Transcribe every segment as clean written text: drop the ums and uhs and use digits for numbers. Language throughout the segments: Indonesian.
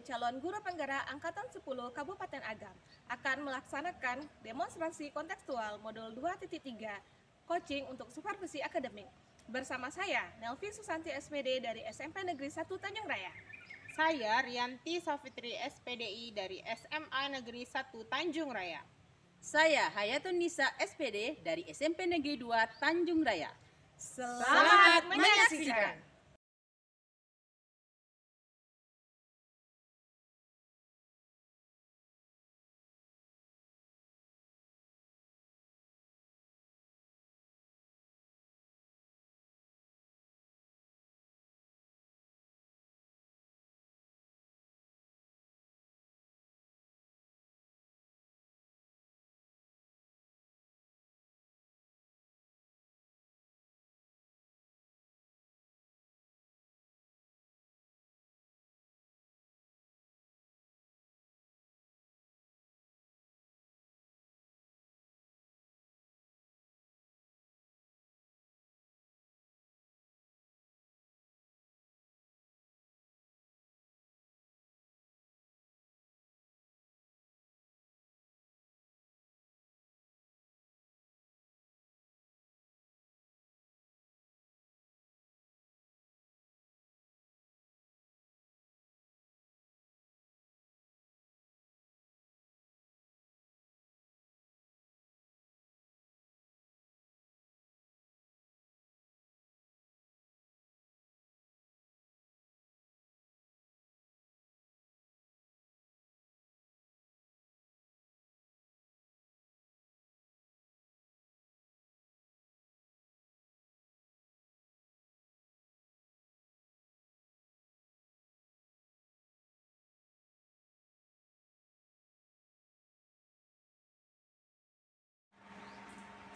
ini calon guru penggerak Angkatan 10 Kabupaten Agam akan melaksanakan demonstrasi kontekstual modul 2.3 coaching untuk supervisi akademik. Bersama saya, Nelvi Susanti SPD dari SMP Negeri 1 Tanjung Raya. Saya Rianti Safitri SPDI dari SMA Negeri 1 Tanjung Raya. Saya Hayatun Nisa SPD dari SMP Negeri 2 Tanjung Raya. Selamat menyaksikan!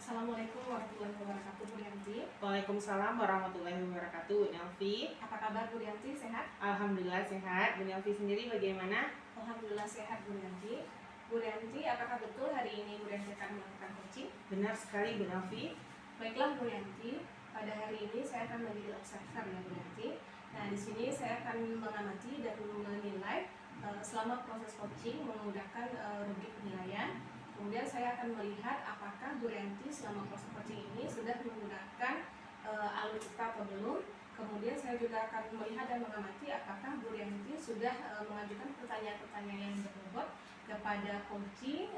Assalamualaikum warahmatullahi wabarakatuh, Bu Rianti. Waalaikumsalam warahmatullahi wabarakatuh, Bu Nelvi. Apa kabar, Bu Rianti? Sehat? Alhamdulillah sehat. Bu Nelvi sendiri bagaimana? Alhamdulillah sehat, Bu Rianti. Bu Rianti, apakah betul hari ini Bu Rianti akan melakukan coaching? Benar sekali, Bu Nelvi. Baiklah, Bu Rianti. Pada hari ini saya akan menjadi observer ya, Bu Rianti. Nah, di sini saya akan mengamati dan menilai selama proses coaching menggunakan rubrik penilaian. Kemudian saya akan melihat apakah Bu Rianti selama proses coaching ini sudah menggunakan alutsista atau belum. Kemudian saya juga akan melihat dan mengamati apakah Bu Rianti sudah mengajukan pertanyaan-pertanyaan yang berbobot kepada coaching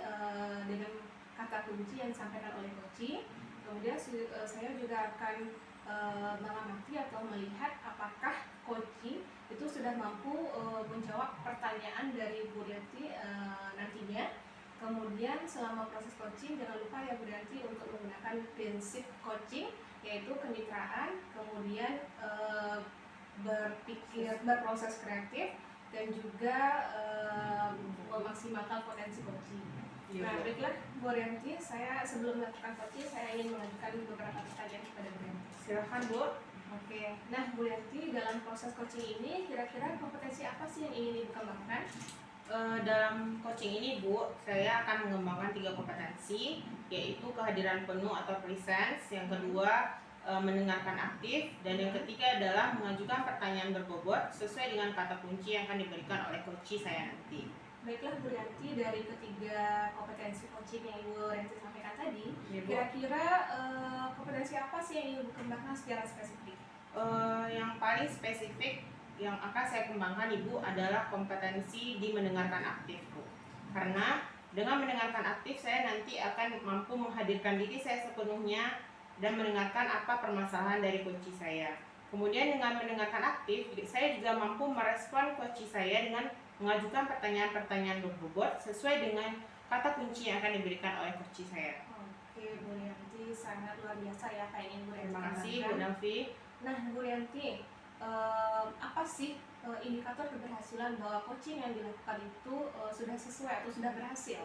dengan kata kunci yang disampaikan oleh coaching. Kemudian saya juga akan mengamati atau melihat apakah coaching itu sudah mampu menjawab pertanyaan dari Bu Rianti nantinya. Kemudian selama proses coaching jangan lupa ya Bu Rianti untuk menggunakan prinsip coaching, yaitu kemitraan, kemudian berproses kreatif, dan juga memaksimalkan potensi coaching. Nah, baiklah Bu Rianti, saya sebelum melakukan coaching saya ingin mengajukan beberapa pertanyaan kepada Bu Rianti. Silakan, Bu. Oke, nah Bu Rianti, dalam proses coaching ini kira-kira kompetensi apa sih yang ingin dikembangkan? Dalam coaching ini, Bu, saya akan mengembangkan 3 kompetensi, yaitu kehadiran penuh atau presence, yang kedua mendengarkan aktif, dan yang ketiga adalah mengajukan pertanyaan berbobot sesuai dengan kata kunci yang akan diberikan oleh coach saya nanti. Baiklah Bu Rianti, dari ketiga kompetensi coaching yang Bu Rianti sampaikan tadi, Ya, Bu. kira-kira kompetensi apa sih yang ingin dikembangkan secara spesifik? Yang paling spesifik yang akan saya kembangkan, Ibu, adalah kompetensi di mendengarkan aktif, Bu. Karena dengan mendengarkan aktif saya nanti akan mampu menghadirkan diri saya sepenuhnya dan mendengarkan apa permasalahan dari coach saya. Kemudian dengan mendengarkan aktif, saya juga mampu merespon coach saya dengan mengajukan pertanyaan-pertanyaan berbobot sesuai dengan kata kunci yang akan diberikan oleh coach saya. Oke, Bu Rianti, sangat luar biasa ya apa yang ingin Bu Rianti Terima kasih, Bu kembangkan. Nelvi. Nah, Bu Rianti, apa sih indikator keberhasilan bahwa coaching yang dilakukan itu sudah sesuai atau sudah berhasil?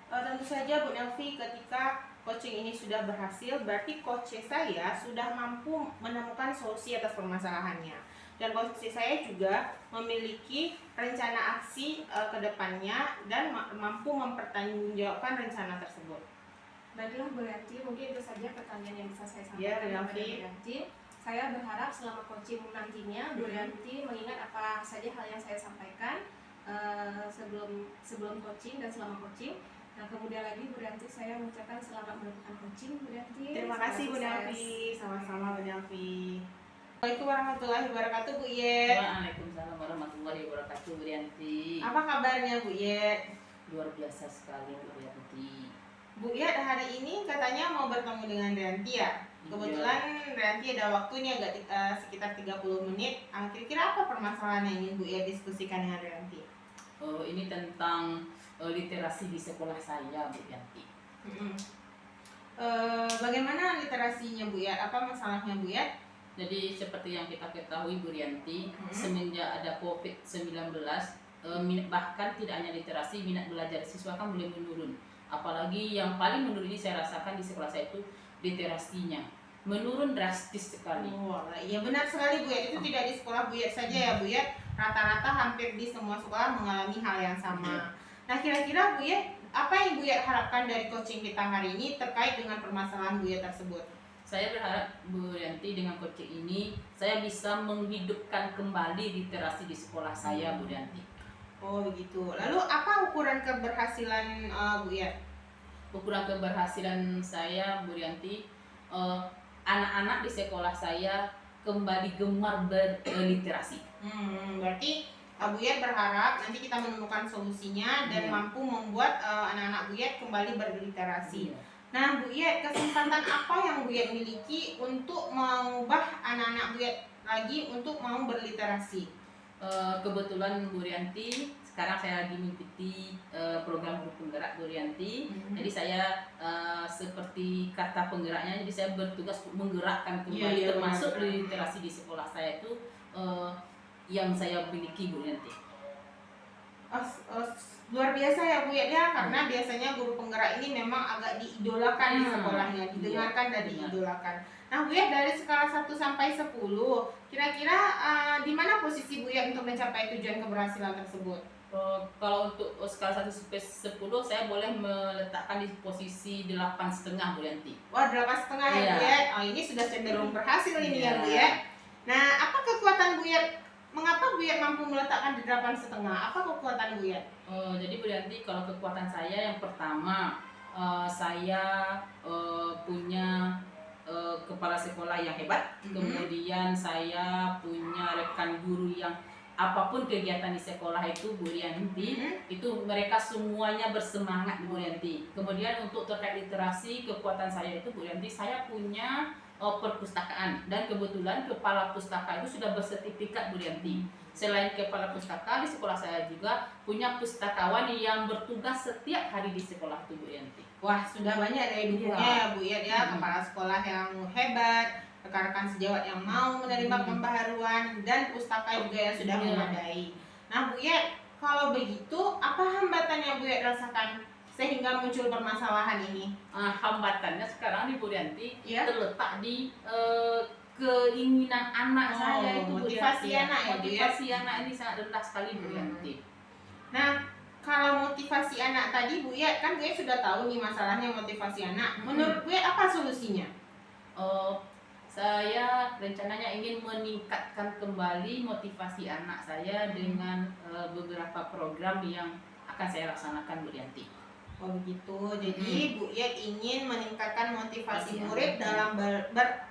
Tentu saja, Bu Nelvi, ketika coaching ini sudah berhasil, berarti coach saya sudah mampu menemukan solusi atas permasalahannya. Dan coach saya juga memiliki rencana aksi ke depannya dan mampu mempertanggungjawabkan rencana tersebut. Baiklah Bu Rianti, mungkin itu saja pertanyaan yang bisa saya Ya, sampaikan kepada Bu Rianti. Rianti. Saya berharap selama coaching nantinya Bu Rianti mengingat apa saja hal yang saya sampaikan, sebelum coaching dan selama coaching. Nah, kemudian lagi Bu Rianti, saya mengucapkan selamat melakukan coaching Bu Rianti. Terima Selamat kasih Bu sukses. Nelvi, sama-sama Bu Nelvi. Assalamualaikum warahmatullahi wabarakatuh Bu Yet. Waalaikumsalam warahmatullahi wabarakatuh, Bu Rianti. Apa kabarnya Bu Yet? Luar biasa sekali, Bu Rianti. Bu Yet hari ini katanya mau bertemu dengan Rianti ya? Kebetulan Rianti ada waktunya agak sekitar 30 menit. Kira-kira apa permasalahan yang ingin Bu Yet diskusikan dengan Rianti? Ini tentang literasi di sekolah saya, Bu Rianti. Bagaimana literasinya Bu Yet? Apa masalahnya Bu Yet? Jadi seperti yang kita ketahui, Bu Rianti, semenjak ada COVID-19, bahkan tidak hanya literasi, minat belajar siswa kan mulai menurun. Apalagi yang paling menurun ini saya rasakan di sekolah saya itu literasinya menurun drastis sekali. Iya benar sekali Bu Yet. Itu tidak di sekolah Bu Yet saja ya Bu Yet. Rata-rata hampir di semua sekolah mengalami hal yang sama. Nah, kira-kira Bu Yet, apa yang Bu Yet harapkan dari coaching kita hari ini terkait dengan permasalahan Bu Yet tersebut? Saya berharap Bu Rianti dengan coaching ini saya bisa menghidupkan kembali literasi di sekolah saya, Bu Rianti. Oh begitu. Lalu apa ukuran keberhasilan Bu Yet? Ukuran keberhasilan saya, Bu Rianti, anak-anak di sekolah saya kembali gemar berliterasi. Berarti Bu Yet berharap nanti kita menemukan solusinya dan mampu membuat anak-anak Bu Yet kembali berliterasi. Nah Bu Yet, kesempatan apa yang Bu Yet miliki untuk mengubah anak-anak Bu Yet lagi untuk mau berliterasi? Kebetulan Bu Rianti, sekarang saya lagi mengikuti program grup penggerak Bu Rianti. Jadi saya seperti kata penggeraknya, jadi saya bertugas untuk menggerakkan kembali termasuk literasi di sekolah saya itu yang saya miliki Bu Rianti. Luar biasa ya Bu Yet ya, karena biasanya guru penggerak ini memang agak diidolakan di sekolahnya, didengarkan dan diidolakan. Nah Bu Yet, dari skala 1 sampai 10, kira-kira di mana posisi Bu Yet untuk mencapai tujuan keberhasilan tersebut? Kalau untuk skala 1 sampai 10, saya boleh meletakkan di posisi 8,5 Bu Rianti. Wah, 8,5 ya Bu Yet. Ini sudah cenderung berhasil ini ya Bu Yet. Nah, apa kekuatan Bu Yet? Mengapa Bu Yet mampu meletakkan di 8,5? Apa kekuatan Bu Yet? Jadi Bu Rianti, kalau kekuatan saya yang pertama, saya punya kepala sekolah yang hebat. Kemudian saya punya rekan guru yang apapun kegiatan di sekolah itu Bu Rianti, itu mereka semuanya bersemangat Bu Rianti. Kemudian untuk terkait literasi, kekuatan saya itu Bu Rianti, saya punya perpustakaan, dan kebetulan kepala pustaka itu sudah bersertifikat Bu Rianti. Selain kepala pustaka, di sekolah saya juga punya pustakawan yang bertugas setiap hari di sekolah itu Bu Rianti. Wah, sudah banyak dari bukunya ya Bu Yet ya, kepala sekolah yang hebat, rekan-rekan sejawat yang mau menerima pembaharuan, dan pustaka juga yang sudah memadai. Nah Bu Yet, kalau begitu apa hambatan yang Bu Yet rasakan sehingga muncul permasalahan ini? Hambatannya sekarang di Bu Rianti terletak di keinginan anak saya itu Bu motivasi Rianti. anak ya Bu Yet? Motivasi anak ini sangat rendah sekali Bu Rianti. Nah, kalau motivasi anak tadi Bu Yet, kan Bu Yet sudah tahu nih masalahnya motivasi anak. Menurut Bu Yet apa solusinya? Saya rencananya ingin meningkatkan kembali motivasi anak saya dengan beberapa program yang akan saya laksanakan Bu Rianti. Oh begitu, jadi Bu Yet ingin meningkatkan motivasi murid dalam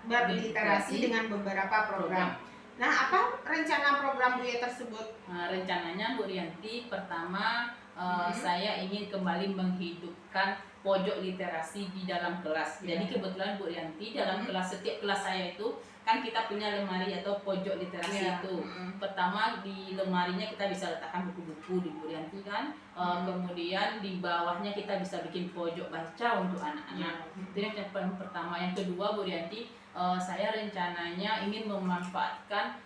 berliterasi dengan beberapa program. Nah, apa rencana program Bu Yet tersebut? Rencananya Bu Rianti, pertama saya ingin kembali menghidupkan pojok literasi di dalam kelas. Jadi kebetulan Bu Rianti, dalam kelas, setiap kelas saya itu kan kita punya lemari atau pojok literasi itu. Pertama di lemarinya kita bisa letakkan buku-buku di Bu Rianti kan. Kemudian di bawahnya kita bisa bikin pojok baca untuk anak-anak. Itu yang pertama. Yang kedua Bu Rianti, saya rencananya ingin memanfaatkan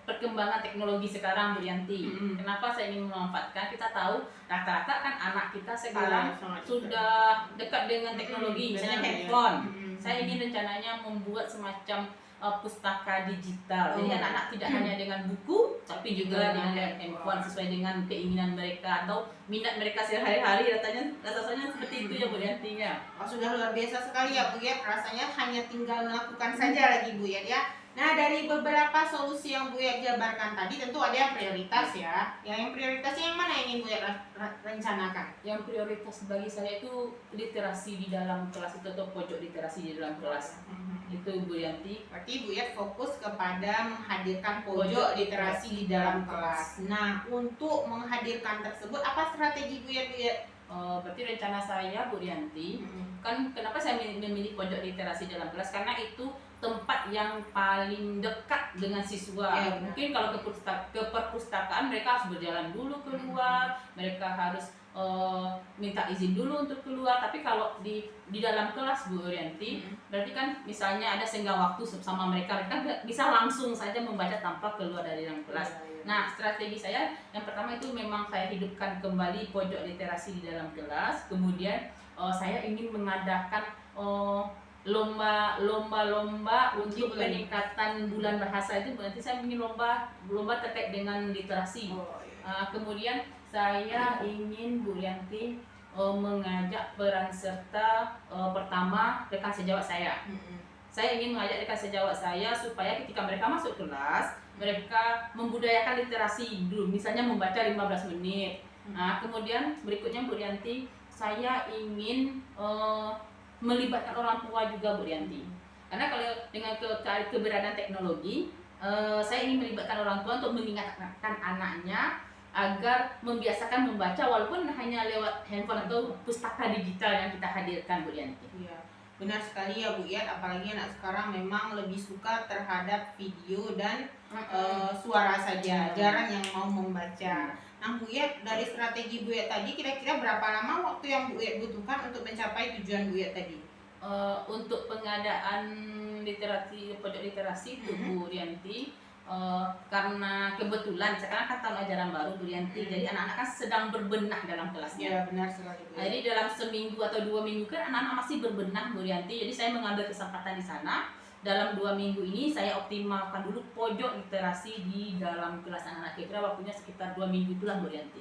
perkembangan teknologi sekarang Bu Rianti. Kenapa saya ingin memanfaatkan? Kita tahu rata-rata kan anak kita sekarang sudah dekat dengan teknologi, misalnya handphone. Saya ingin rencananya membuat semacam pustaka digital. Jadi anak-anak tidak hanya dengan buku, tapi juga dengan handphone sesuai dengan keinginan mereka atau minat mereka sehari-hari. Rasanya seperti itu ya Bu Rianti ya. Sudah luar biasa sekali ya Bu Yet. Rasanya hanya tinggal melakukan saja lagi Bu Yet ya. Nah, dari beberapa solusi yang Bu Yat jabarkan tadi tentu ada yang prioritas ya. Yang prioritasnya yang mana yang ingin Bu Yat rencanakan? Yang prioritas bagi saya itu literasi di dalam kelas itu, atau pojok literasi di dalam kelas. Itu Bu Yanti. Berarti Bu Yat fokus kepada menghadirkan pojok literasi di dalam kelas. Nah, untuk menghadirkan tersebut apa strategi Bu Yat? Berarti rencana saya Bu Yanti, kan kenapa saya memilih pojok literasi dalam kelas, karena itu tempat yang paling dekat dengan siswa. Ya, mungkin kalau ke perpustakaan mereka harus berjalan dulu keluar, mereka harus minta izin dulu untuk keluar. Tapi kalau di dalam kelas Bu Yanti, berarti kan misalnya ada senggang waktu sama mereka bisa langsung saja membaca tanpa keluar dari dalam kelas. Nah, strategi saya yang pertama itu memang saya hidupkan kembali pojok literasi di dalam kelas. Kemudian saya ingin mengadakan lomba untuk peningkatan bulan bahasa itu. Nanti saya ingin lomba terkait dengan literasi. Kemudian saya ingin Bu Yanti mengajak peran serta pertama rekan sejawat saya. Saya ingin mengajak rekan sejawat saya supaya ketika mereka masuk kelas, mereka membudayakan literasi dulu, misalnya membaca 15 menit. Nah, kemudian berikutnya Bu Yanti, saya ingin melibatkan orang tua juga Bu Yanti. Karena kalau dengan keberadaan teknologi, saya ingin melibatkan orang tua untuk mengingatkan anaknya agar membiasakan membaca walaupun hanya lewat handphone atau pustaka digital yang kita hadirkan Bu Yanti. Iya. Benar sekali ya Bu Yat, apalagi anak sekarang memang lebih suka terhadap video dan suara saja, jarang yang mau membaca. Nah Bu Yat, dari strategi Bu Yat tadi kira-kira berapa lama waktu yang Bu Yat butuhkan untuk mencapai tujuan Bu Yat tadi? Untuk pengadaan pojok literasi itu Bu Rianti, karena kebetulan sekarang kan tahun ajaran baru Bu Rianti, jadi anak-anak kan sedang berbenah dalam kelasnya. Ya benar sekali Bu Yat. Jadi dalam seminggu atau 2 minggu kan anak-anak masih berbenah Bu Rianti, jadi saya mengambil kesempatan di sana. Dalam 2 minggu ini saya optimalkan dulu pojok literasi di dalam kelas anak-anak. Kira-kira waktunya sekitar 2 minggu itulah Bu Rianti.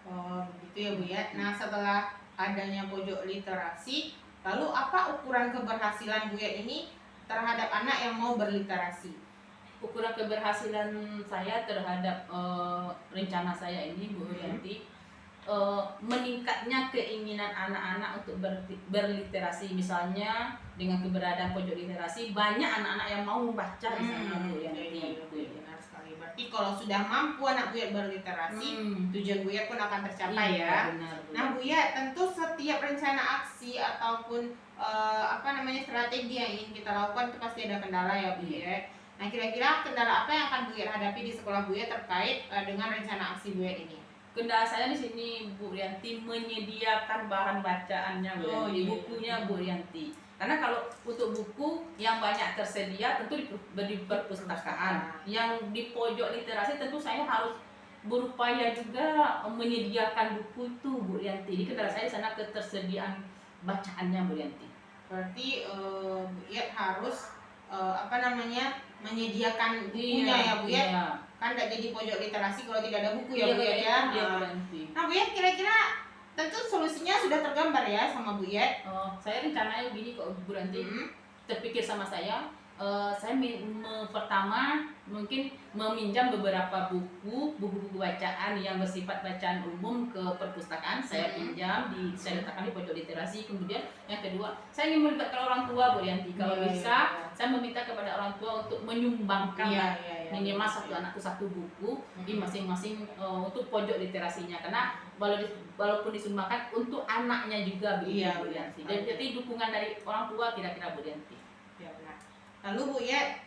Oh begitu ya Bu Yat. Nah setelah adanya pojok literasi, lalu apa ukuran keberhasilan Bu Yat ini terhadap anak yang mau berliterasi? Ukuran keberhasilan saya terhadap rencana saya ini Bu Rianti, meningkatnya keinginan anak-anak untuk berliterasi. Misalnya dengan keberadaan pojok literasi, banyak anak-anak yang mau membaca di sana Bu Rianti. Benar sekali. Berarti kalau sudah mampu anak Bu Yat berliterasi, tujuan Bu Yat pun akan tercapai ya. Benar, Nah Bu Yat, tentu setiap rencana aksi ataupun strategi yang ingin kita lakukan itu pasti ada kendala ya Bu Yat. Nah kira-kira kendala apa yang akan Bu Yat hadapi di sekolah Bu Yat terkait dengan rencana aksi Bu Yat ini? Kendala saya di sini Bu Rianti, menyediakan bahan bacaannya Bu Rianti, bukunya Bu Rianti. Karena kalau untuk buku yang banyak tersedia tentu di perpustakaan. Yang di pojok literasi tentu saya harus berupaya juga menyediakan buku itu Bu Rianti. Jadi kendala saya di sana ketersediaan bacaannya Bu Rianti. Berarti Bu Yat harus menyediakan bukunya ya Bu Yat. Iya. Kan tidak jadi pojok literasi kalau tidak ada buku ya Iya, Bu Yat ya. iya, Bu Rianti. Nah Bu Yat, kira-kira tentu solusinya sudah tergambar ya sama Bu Yat. Saya rencananya begini kok Bu Rianti, terpikir sama saya pertama mungkin meminjam beberapa buku bacaan yang bersifat bacaan umum ke perpustakaan. Saya pinjam, saya letakkan di pojok literasi. Kemudian yang kedua, saya ingin melibatkan orang tua Bu Yanti. Kalau bisa, saya meminta kepada orang tua untuk menyumbangkan minimal satu anakku satu buku di masing-masing untuk pojok literasinya. Karena walaupun disumbangkan untuk anaknya juga Bu Yanti. Jadi dukungan dari orang tua kira-kira Bu Yanti. Lalu Bu Yat,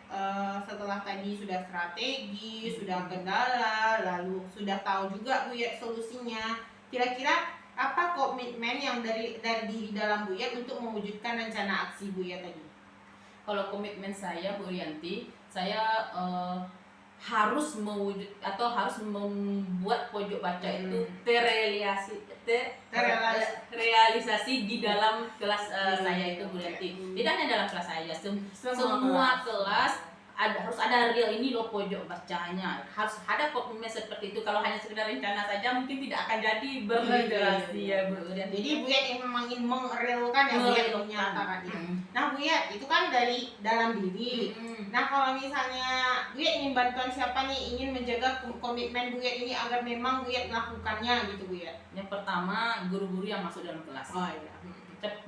setelah tadi sudah strategi, sudah kendala, lalu sudah tahu juga Bu Yat solusinya. Kira-kira apa komitmen yang dari diri dalam Bu Yat untuk mewujudkan rencana aksi Bu Yat tadi? Kalau komitmen saya Bu Rianti, saya harus membuat pojok baca itu terrealisasi di dalam kelas saya itu Bu Rianti. Tidak hanya dalam kelas saya, semua kelas harus ada real ini loh pojok bacanya, harus ada komitmen seperti itu. Kalau hanya sekedar rencana saja mungkin tidak akan jadi berliterasi ya Bu Rianti. Jadi Bu Yet yang memang ingin merealkan ya Bu Yet, menyatakan ya. Nah Bu Yet, itu kan dari dalam diri. Nah kalau misalnya Bu Yet ingin bantuan siapa nih, ingin menjaga komitmen Bu Yet ini agar memang Bu Yet melakukannya gitu Bu Yet? Yang pertama, guru-guru yang masuk dalam kelas. Oh iya.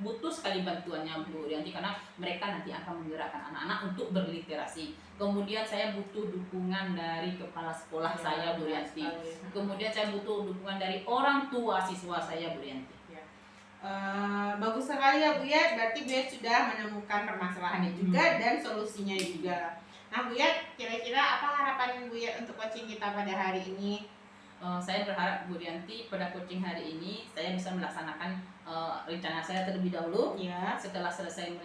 Butuh sekali bantuannya Bu Rianti karena mereka nanti akan menggerakkan anak-anak untuk berliterasi. Kemudian saya butuh dukungan dari kepala sekolah saya Bu Rianti. Kemudian saya butuh dukungan dari orang tua siswa saya Bu Rianti. Bagus sekali ya Bu Yet, berarti Bu Yet sudah menemukan permasalahannya juga dan solusinya juga. Nah Bu Yet, kira-kira apa harapan Bu Yet untuk coaching kita pada hari ini? Saya berharap Bu Rianti pada coaching hari ini saya bisa melaksanakan rencana saya terlebih dahulu. Ya. Setelah selesai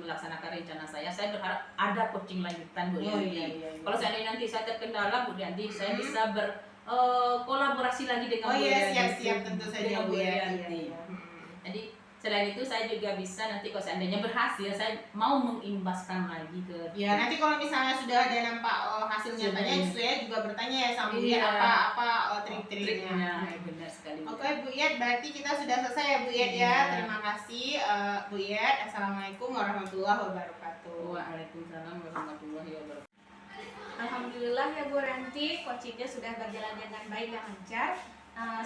melaksanakan rencana saya berharap ada coaching lanjutan Bu Rianti. Kalau seandainya nanti saya terkendala Bu Rianti, saya bisa kolaborasi lagi dengan Bu Rianti. Siap tentu saja Bu Rianti. Jadi selain itu saya juga bisa nanti kalau seandainya berhasil saya mau mengimbaskan lagi ke nanti kalau misalnya sudah ada nampak hasil nyatanya, saya juga bertanya ya sama Bu Yet apa trik-triknya. Benar sekali. Oke Bu Yet, berarti kita sudah selesai ya Bu Yet ya. Terima kasih Bu Yet. Assalamualaikum warahmatullahi wabarakatuh. Waalaikumsalam warahmatullahi wabarakatuh. Alhamdulillah ya Bu Rianti, coachingnya sudah berjalan dengan baik dan lancar.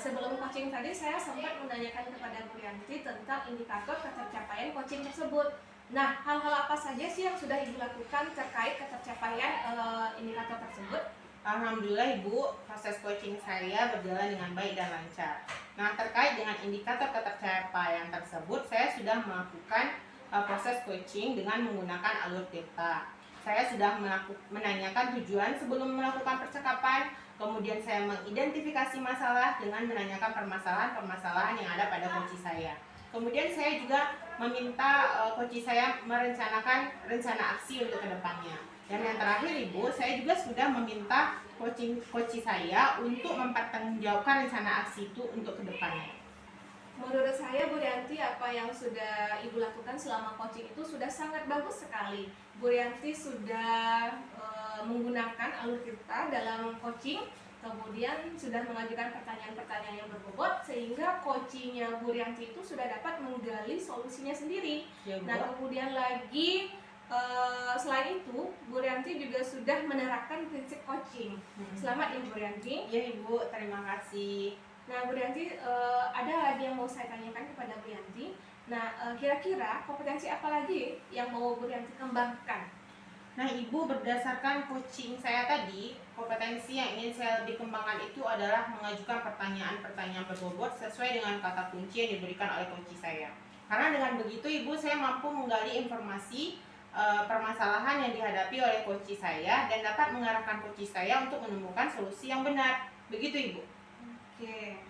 Sebelum coaching tadi saya sempat menanyakan kepada Bu Rianti tentang indikator ketercapaian coaching tersebut. Nah, hal-hal apa saja sih yang sudah Ibu lakukan terkait ketercapaian indikator tersebut? Alhamdulillah Ibu, proses coaching saya berjalan dengan baik dan lancar. Nah, terkait dengan indikator ketercapaian tersebut, saya sudah melakukan proses coaching dengan menggunakan alur delta. Saya sudah menanyakan tujuan sebelum melakukan percakapan. Kemudian saya mengidentifikasi masalah dengan menanyakan permasalahan-permasalahan yang ada pada coach saya. Kemudian saya juga meminta coach saya merencanakan rencana aksi untuk kedepannya. Dan yang terakhir Ibu, saya juga sudah meminta coach saya untuk mempertanggungjawabkan rencana aksi itu untuk kedepannya. Menurut saya Bu Rianti, apa yang sudah Ibu lakukan selama coaching itu sudah sangat bagus sekali. Bu Rianti sudah menggunakan alur kita dalam coaching, kemudian sudah mengajukan pertanyaan-pertanyaan yang berbobot sehingga coachingnya Bu Rianti itu sudah dapat menggali solusinya sendiri. Nah kemudian lagi selain itu Bu Rianti juga sudah menerapkan prinsip coaching. Selamat ya Bu Rianti. Ya Ibu, terima kasih. Nah Bu Rianti, ada lagi yang mau saya tanyakan kepada Bu Rianti. Nah kira-kira kompetensi apa lagi yang mau Bu Rianti kembangkan? Nah Ibu, berdasarkan coaching saya tadi, kompetensi yang ingin saya lebih kembangkan itu adalah mengajukan pertanyaan-pertanyaan berbobot sesuai dengan kata kunci yang diberikan oleh coach saya. Karena dengan begitu Ibu, saya mampu menggali informasi permasalahan yang dihadapi oleh coach saya dan dapat mengarahkan coach saya untuk menemukan solusi yang benar. Begitu Ibu. Oke.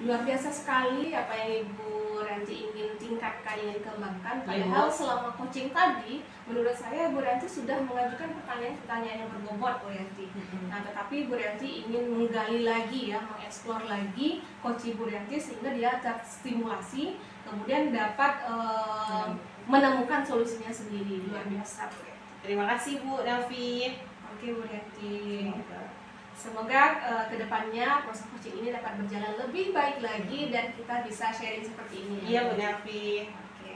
Luar biasa sekali apa yang Ibu Rianti ingin tingkatkan, ingin kembangkan. Padahal selama coaching tadi, menurut saya Bu Rianti sudah mengajukan pertanyaan-pertanyaan yang berbobot Bu Rianti. Nah, tetapi Bu Rianti ingin menggali lagi ya, mengeksplor lagi coaching Bu Rianti sehingga dia terstimulasi, kemudian dapat menemukan solusinya sendiri. Luar biasa Bu Rianti. Terima kasih Bu Davi. Oke Bu Rianti. Semoga kedepannya proses coaching ini dapat berjalan lebih baik lagi dan kita bisa sharing seperti ini. Iya Bu Davi. Oke.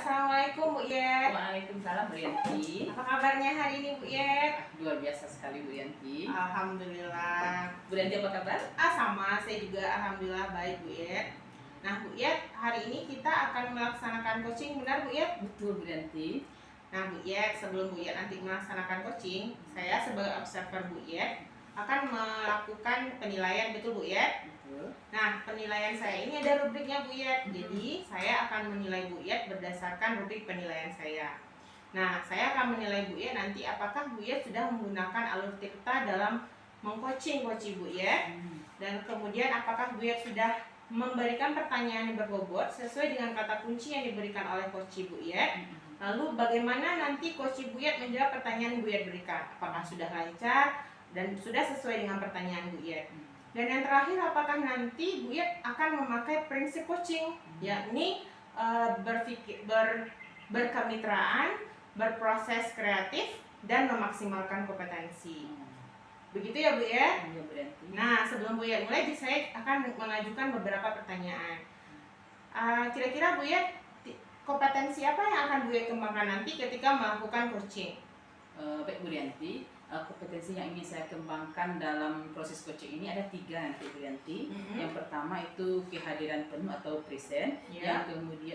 Assalamualaikum Bu Yet. Waalaikumsalam Bu Rianti. Apa kabarnya hari ini Bu Yet? Luar biasa sekali Bu Rianti. Alhamdulillah. Bu Rianti apa kabar? Sama, saya juga alhamdulillah baik Bu Yet. Nah Bu Yet, hari ini kita akan melaksanakan coaching, benar Bu Yet? Betul Bu Rianti. Nah Bu Yet, sebelum Bu Yet nanti melaksanakan coaching, saya sebagai observer Bu Yet akan melakukan penilaian, betul Bu Yet? Betul. Nah, penilaian saya ini ada rubriknya Bu Yet. Jadi, saya akan menilai Bu Yet berdasarkan rubrik penilaian saya. Nah, saya akan menilai Bu Yet nanti apakah Bu Yet sudah menggunakan alur Tirta dalam mengcoaching Bu Yet. Dan kemudian apakah Bu Yet sudah memberikan pertanyaan yang berbobot sesuai dengan kata kunci yang diberikan oleh Coach Bu Yet. Lalu bagaimana nanti Coach Bu Yet menjawab pertanyaan yang Bu Yet berikan? Apakah sudah lancar dan sudah sesuai dengan pertanyaan Bu Yet? Dan yang terakhir, apakah nanti Bu Yet akan memakai prinsip coaching, yakni berkemitraan, berproses kreatif, dan memaksimalkan kompetensi. Begitu ya Bu Yet? Ya, Bu Yanti. Nah, sebelum Bu Yet mulai, saya akan mengajukan beberapa pertanyaan. Kira-kira Bu Yet, kompetensi apa yang akan Bu Yet kembangkan nanti ketika melakukan coaching? Baik Bu Yanti, kompetensi yang ingin saya kembangkan dalam proses coaching ini ada 3 nanti Bu Yanti. Yang pertama itu kehadiran penuh atau present, yang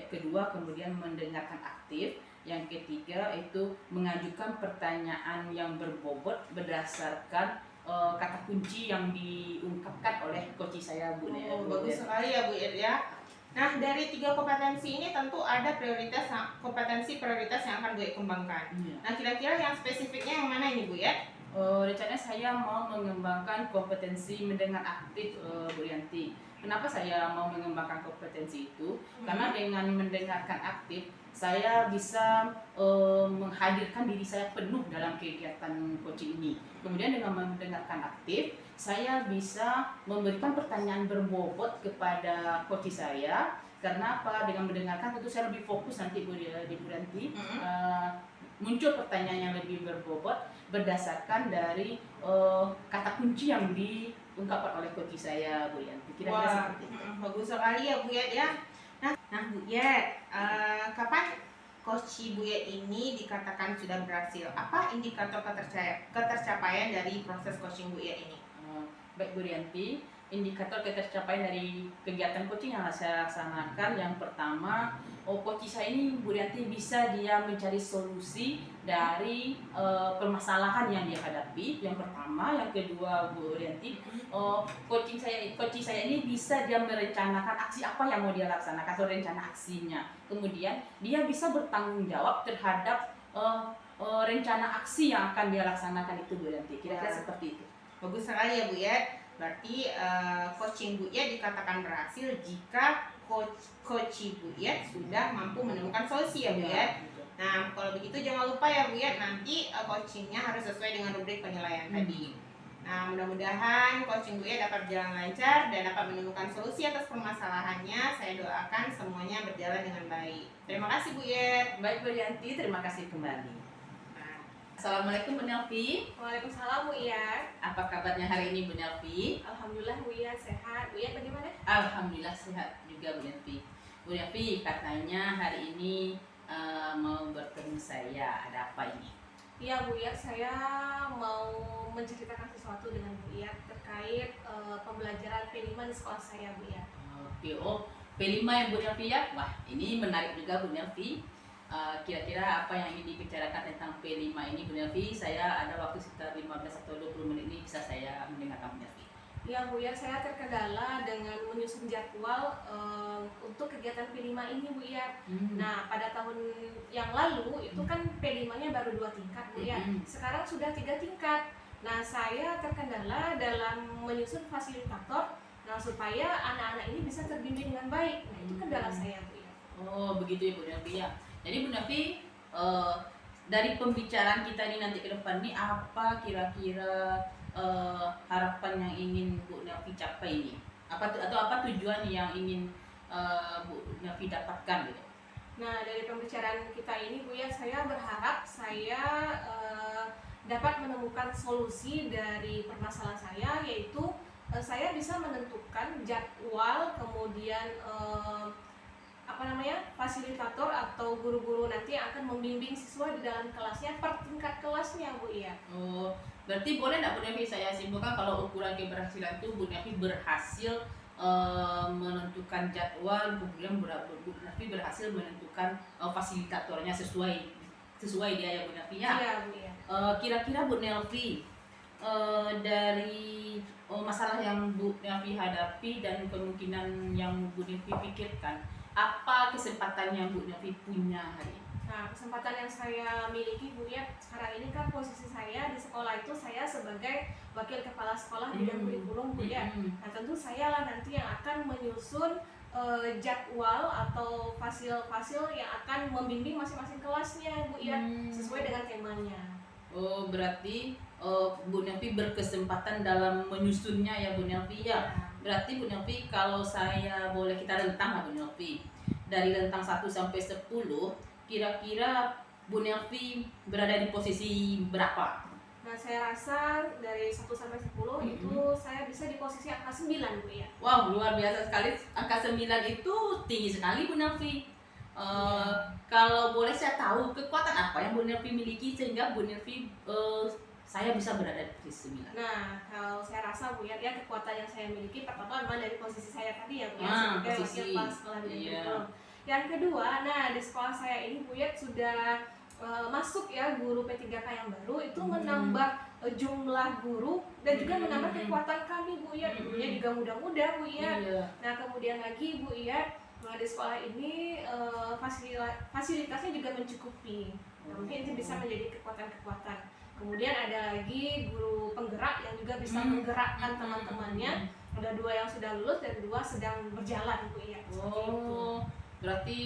kedua kemudian mendengarkan aktif, yang ketiga itu mengajukan pertanyaan yang berbobot berdasarkan kata kunci yang diungkapkan oleh coach saya Bu Yanti. Bagus sekali ya Bu Yet ya. Nah, dari 3 kompetensi ini tentu ada kompetensi prioritas yang akan Bu Yet kembangkan. Nah, kira-kira yang spesifiknya yang mana ini Bu Yet? Rencananya saya mau mengembangkan kompetensi mendengar aktif Bu Yanti. Kenapa saya mau mengembangkan kompetensi itu? Karena dengan mendengarkan aktif, saya bisa menghadirkan diri saya penuh dalam kegiatan coaching ini. Kemudian dengan mendengarkan aktif, saya bisa memberikan pertanyaan berbobot kepada coach saya. Karena apa? Dengan mendengarkan tentu saya lebih fokus nanti Bu Yanti. Muncul pertanyaan yang lebih berbobot berdasarkan dari kata kunci yang diungkapkan oleh coach saya Bu Yanti. Kira-kira seperti itu. Bagus sekali ya Bu Yet ya. Nah Bu Yet, kapan coach Bu Yet ini dikatakan sudah berhasil? Apa indikator ketercapaian dari proses coaching Bu Yet ini? Baik Bu Yanti, indikator ketercapaian dari kegiatan coaching yang saya laksanakan, yang pertama, coach saya ini Bu Yanti bisa dia mencari solusi dari permasalahan yang dia hadapi. Yang pertama, yang kedua Bu Yanti, coach saya ini bisa dia merencanakan aksi apa yang mau dia laksanakan atau rencana aksinya. Kemudian dia bisa bertanggung jawab terhadap rencana aksi yang akan dia laksanakan itu Bu Yanti. Kira-kira seperti itu. Bagus sekali ya Bu Yet. Berarti coaching Bu Yet dikatakan berhasil jika coach Bu Yet sudah mampu menemukan solusi ya Bu Yet. Nah, kalau begitu jangan lupa ya Bu Yet, nanti coachingnya harus sesuai dengan rubrik penilaian tadi. Nah, mudah-mudahan coaching Bu Yet dapat berjalan lancar dan dapat menemukan solusi atas permasalahannya. Saya doakan semuanya berjalan dengan baik. Terima kasih Bu Yet. Baik Bu Yanti, terima kasih kembali. Assalamualaikum Bu Nelvi. Waalaikumsalam Bu Yet. Apa kabarnya hari ini Bu Nelvi? Alhamdulillah Bu Yet sehat. Bu Yet bagaimana? Alhamdulillah sehat juga Bu Nelvi. Bu Nelvi, katanya hari ini mau bertemu saya. Ada apa ini? Iya Bu Yet, saya mau menceritakan sesuatu dengan Bu Yet terkait pembelajaran P5 di sekolah saya Bu Yet. Oke, P5 yang Bu Nelvi ya? Wah, ini menarik juga Bu Nelvi. Kira-kira apa yang ingin dibicarakan tentang P5 ini Bu Nelvi? Saya ada waktu sekitar 15 atau 20 menit ini bisa saya mendengarkan Bu Nelvi. Ya Bu Yet, saya terkendala dengan menyusun jadwal untuk kegiatan P5 ini Bu Yet. Nah, pada tahun yang lalu itu kan P5-nya baru 2 tingkat Bu Yet. Sekarang sudah 3 tingkat. Nah, saya terkendala dalam menyusun fasilitator supaya anak-anak ini bisa terbimbing dengan baik. Nah, itu kendala saya Bu Yet. Oh, begitu ya Bu Nelvi ya. Jadi Bu Nelvi, dari pembicaraan kita ini nanti ke depan ini apa kira-kira harapan yang ingin Bu Nelvi capai ini? Atau apa tujuan yang ingin Bu Nelvi dapatkan gitu? Nah, dari pembicaraan kita ini Bu Yet, saya berharap saya dapat menemukan solusi dari permasalahan saya, yaitu saya bisa menentukan jadwal, kemudian fasilitator atau guru-guru nanti yang akan membimbing siswa di dalam kelasnya per tingkat kelasnya Bu Yet. Oh, berarti boleh nggak Bu Nelvi saya simpulkan kalau ukuran keberhasilan itu Bu Nelvi berhasil menentukan jadwal, kemudian Bu Nelvi berhasil menentukan fasilitatornya sesuai dia ya Bu Nelvi ya. Iya Bu Yet. Kira-kira Bu Nelvi dari masalah yang Bu Nelvi hadapi dan kemungkinan yang Bu Nelvi pikirkan, apa kesempatan yang Bu Nelvi punya hari ini? Nah, kesempatan yang saya miliki Bu ya, sekarang ini kan posisi saya di sekolah itu saya sebagai wakil kepala sekolah bidang kurikulum Bu ya. Nah, tentu saya lah nanti yang akan menyusun jadwal atau fasil-fasil yang akan membimbing masing-masing kelasnya Bu ya, sesuai dengan temanya. Oh, berarti Bu Nelvi berkesempatan dalam menyusunnya ya Bu Nelvi ya. Berarti Bu Nelvi, kalau saya boleh kita rentang lah Bu Nelvi. Dari rentang 1 sampai 10, kira-kira Bu Nelvi berada di posisi berapa? Nah, saya rasa dari 1 sampai 10 itu saya bisa di posisi angka 9 Bu ya. Wow, luar biasa sekali. Angka 9 itu tinggi sekali Bu Nelvi. Kalau boleh saya tahu kekuatan apa yang Bu Nelvi miliki sehingga Bu Nelvi saya bisa berada di posisi 9. Nah, kalau saya rasa Bu ya, kekuatan yang saya miliki pertama memang dari posisi saya tadi ya Bu ya, sebagai posisi. wakil kepala sekolah bidang Iya. kurikulum. Yang kedua, nah di sekolah saya ini Bu ya sudah masuk ya guru P3K yang baru itu menambah jumlah guru dan juga menambah kekuatan kami Bu ya. Gurunya juga muda-muda Bu ya. Iya. Nah, kemudian lagi Bu ya, di sekolah ini fasilitasnya juga mencukupi. Nah, mungkin itu bisa menjadi kekuatan-kekuatan. Kemudian ada lagi guru penggerak yang juga bisa menggerakkan teman-temannya. Ada 2 yang sudah lulus dan 2 sedang berjalan Bu ya. Seperti itu. Berarti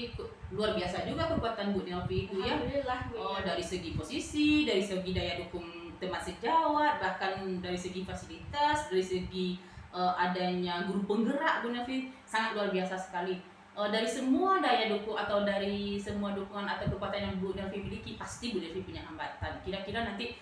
luar biasa juga kekuatan Bu Nelvi itu ya. Alhamdulillah Bu ya. Dari segi posisi, dari segi daya dukung teman sejawat, bahkan dari segi fasilitas, dari segi adanya guru penggerak Bu Nelvi, sangat luar biasa sekali. Dari semua daya dukung atau dari semua dukungan atau kekuatan yang Bu Nelvi miliki, pasti Bu Nelvi punya hambatan. Kira-kira nanti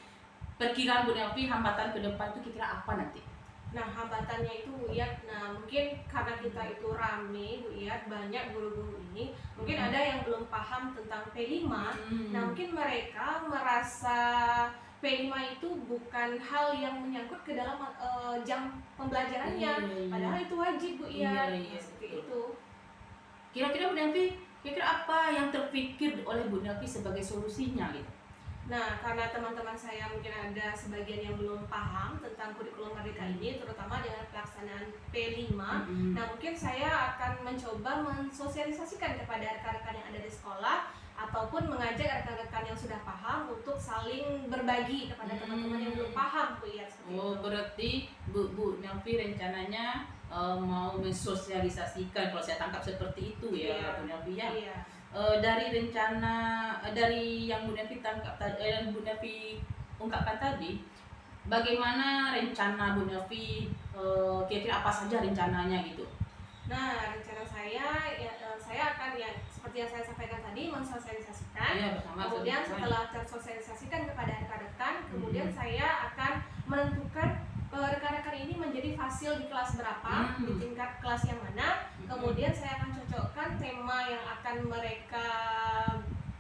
perkiraan Bu Nelvi hambatan ke depan itu kira-kira apa nanti? Nah, hambatannya itu Bu ya, nah mungkin karena kita itu rame Bu ya, banyak guru-guru ini, mungkin ada yang belum paham tentang P5. Nah, mungkin mereka merasa P5 itu bukan hal yang menyangkut ke dalam jam pembelajarannya, padahal itu wajib Bu ya. Iya, Seperti betul. itu. Kira-kira Bu Nelvi, kira-kira apa yang terpikir oleh Bu Nelvi sebagai solusinya gitu? Nah, karena teman-teman saya mungkin ada sebagian yang belum paham tentang kurikulum merdeka ini, terutama dengan pelaksanaan P5. Nah, mungkin saya akan mencoba mensosialisasikan kepada rekan-rekan yang ada di sekolah ataupun mengajak rekan-rekan yang sudah paham untuk saling berbagi kepada teman-teman yang belum paham Bu ya. Berarti Bu Nelvi rencananya mau mensosialisasikan, kalau saya tangkap seperti itu ya Bu Nelvi ya. Iya. Dari rencana dari yang Bu Nelvi yang Bu Nelvi ungkapkan tadi, bagaimana rencana Bu Nelvi, kira-kira apa saja rencananya gitu? Nah, rencana saya ya, saya akan ya seperti yang saya sampaikan tadi mensosialisasikan. Iya, Kemudian setelah tersosialisasikan kepada rekan-rekan, kemudian saya akan menentukan rekan-rekan ini menjadi fasil di kelas berapa, di tingkat kelas yang mana. Kemudian saya akan cocokkan tema yang akan mereka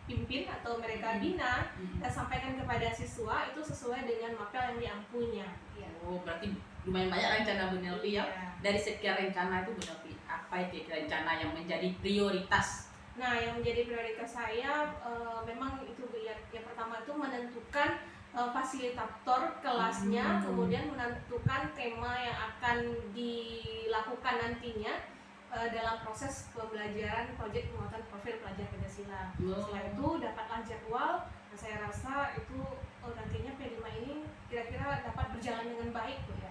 pimpin atau mereka bina dan sampaikan kepada siswa itu sesuai dengan mapel yang diampunya. Ya. Berarti lumayan banyak rencana Bu Nelvi ya. Dari sekian rencana itu Bu Nelvi, apa itu rencana yang menjadi prioritas? Nah, yang menjadi prioritas saya memang itu ya. Yang pertama itu menentukan fasilitator kelasnya, kemudian menentukan tema yang akan dilakukan nantinya dalam proses pembelajaran proyek penguatan profil pelajar Pancasila. Setelah itu dapatlah jadwal. Nah, saya rasa itu nantinya P5 ini kira-kira dapat berjalan dengan baik Bu ya.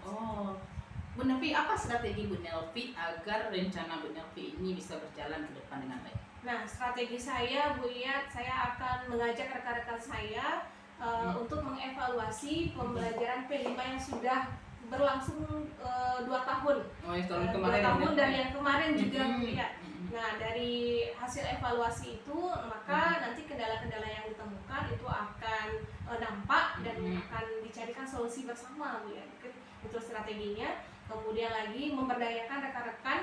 Bu Nelvi, apa strategi Bu Nelvi agar rencana Bu Nelvi ini bisa berjalan ke depan dengan baik? Nah, strategi saya Bu ya, saya akan mengajak rekan-rekan saya untuk mengevaluasi pembelajaran P5 yang sudah berlangsung 2 tahun. Tahun 2 kemarin tahun dan yang kemarin juga Bu ya. Mm-mm. Nah, dari hasil evaluasi itu, maka nanti kendala-kendala yang ditemukan itu akan nampak dan akan dicarikan solusi bersama Bu ya. Itu strateginya. Kemudian lagi memberdayakan rekan-rekan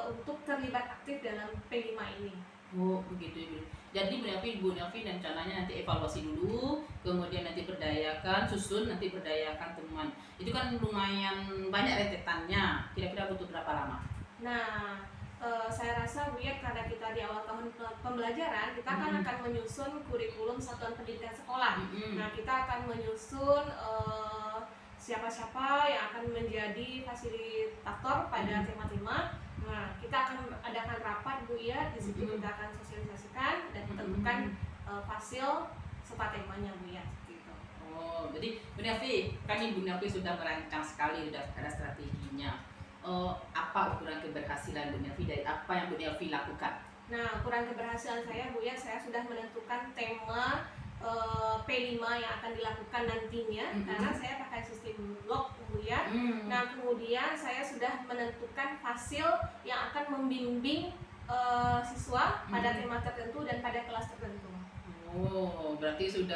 untuk terlibat aktif dalam P5 ini. Oh, begitu Ibu. Jadi Bu Nelvi rencananya nanti evaluasi dulu, kemudian nanti berdayakan, susun nanti berdayakan teman. Itu kan lumayan banyak rentetannya. Kira-kira butuh berapa lama? Nah, saya rasa Bu ya, karena kita di awal tahun pembelajaran, kita kan akan menyusun kurikulum satuan pendidikan sekolah. Nah, kita akan menyusun siapa-siapa yang akan menjadi fasilitator pada tema-tema. Nah, kita akan adakan rapat Bu ya, di situ kita akan sosialisasikan dan tentukan fasil serta temanya Bu ya. Gitu. Oh, jadi Bu Nelvi, kan Bu Nelvi sudah merancang sekali, sudah ada strateginya. Apa ukuran keberhasilan Bu Nelvi dari apa yang Bu Nelvi lakukan? Nah, ukuran keberhasilan saya Bu ya, saya sudah menentukan tema P5 yang akan dilakukan nantinya, karena saya pakai sistem log Bu ya. Nah, kemudian saya sudah menentukan fasil yang akan membimbing siswa pada tema tertentu dan pada kelas tertentu. Oh, berarti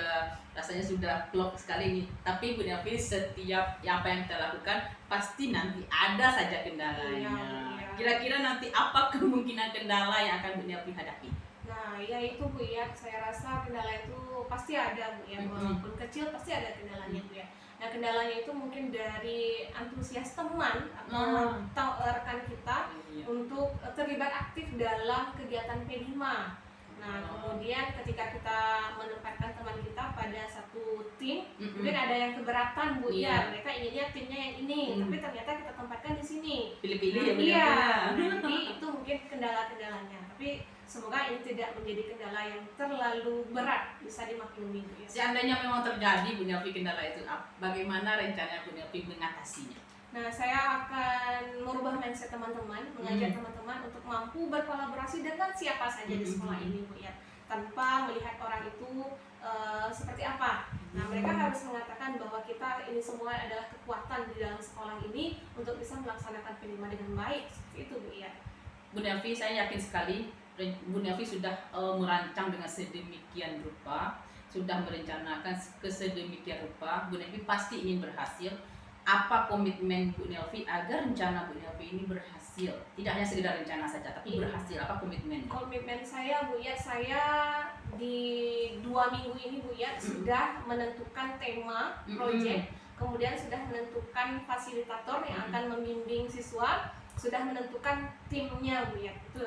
rasanya sudah klop sekali nih. Tapi Bu Nelvi, setiap apa yang kita lakukan pasti nanti ada saja kendalanya. Iya. Kira-kira nanti apa kemungkinan kendala yang akan Bu Nelvi hadapi? Nah, ya itu Bu ya, saya rasa kendala itu pasti ada Bu ya, walaupun kecil pasti ada kendalanya Bu ya. Nah, kendalanya itu mungkin dari antusias teman atau rekan kita untuk terlibat aktif dalam kegiatan P5. Nah, kemudian ketika kita menempatkan teman kita pada satu tim, mungkin ada yang keberatan Bu ya, mereka inginnya timnya yang ini, tapi ternyata kita tempatkan di sini. Pilih-pilih ya Bu. Iya, jadi itu mungkin kendala-kendalanya. Tapi semoga ini tidak menjadi kendala yang terlalu berat, bisa dimaklumi Bu ya. Seandainya memang terjadi Bu Nelvi kendala itu, bagaimana rencana Bu Nelvi mengatasinya? Nah, saya akan merubah mindset teman-teman, mengajak teman-teman untuk mampu berkolaborasi dengan siapa saja di sekolah ini Bu ya, tanpa melihat orang itu seperti apa. Nah, mereka harus mengatakan bahwa kita ini semua adalah kekuatan di dalam sekolah ini untuk bisa melaksanakan P5 dengan baik. Seperti itu Bu ya. Bu Nelvi, saya yakin sekali Bu Nelvi sudah merancang dengan sedemikian rupa, sudah merencanakan sedemikian rupa. Bu Nelvi pasti ingin berhasil. Apa komitmen Bu Nelvi agar rencana Bu Nelvi ini berhasil? Tidak hanya sekedar rencana saja, tapi berhasil. Apa komitmen? Komitmen saya Bu ya, saya di 2 minggu ini Bu ya sudah menentukan tema proyek, kemudian sudah menentukan fasilitator yang akan membimbing siswa, sudah menentukan timnya Bu ya. Itu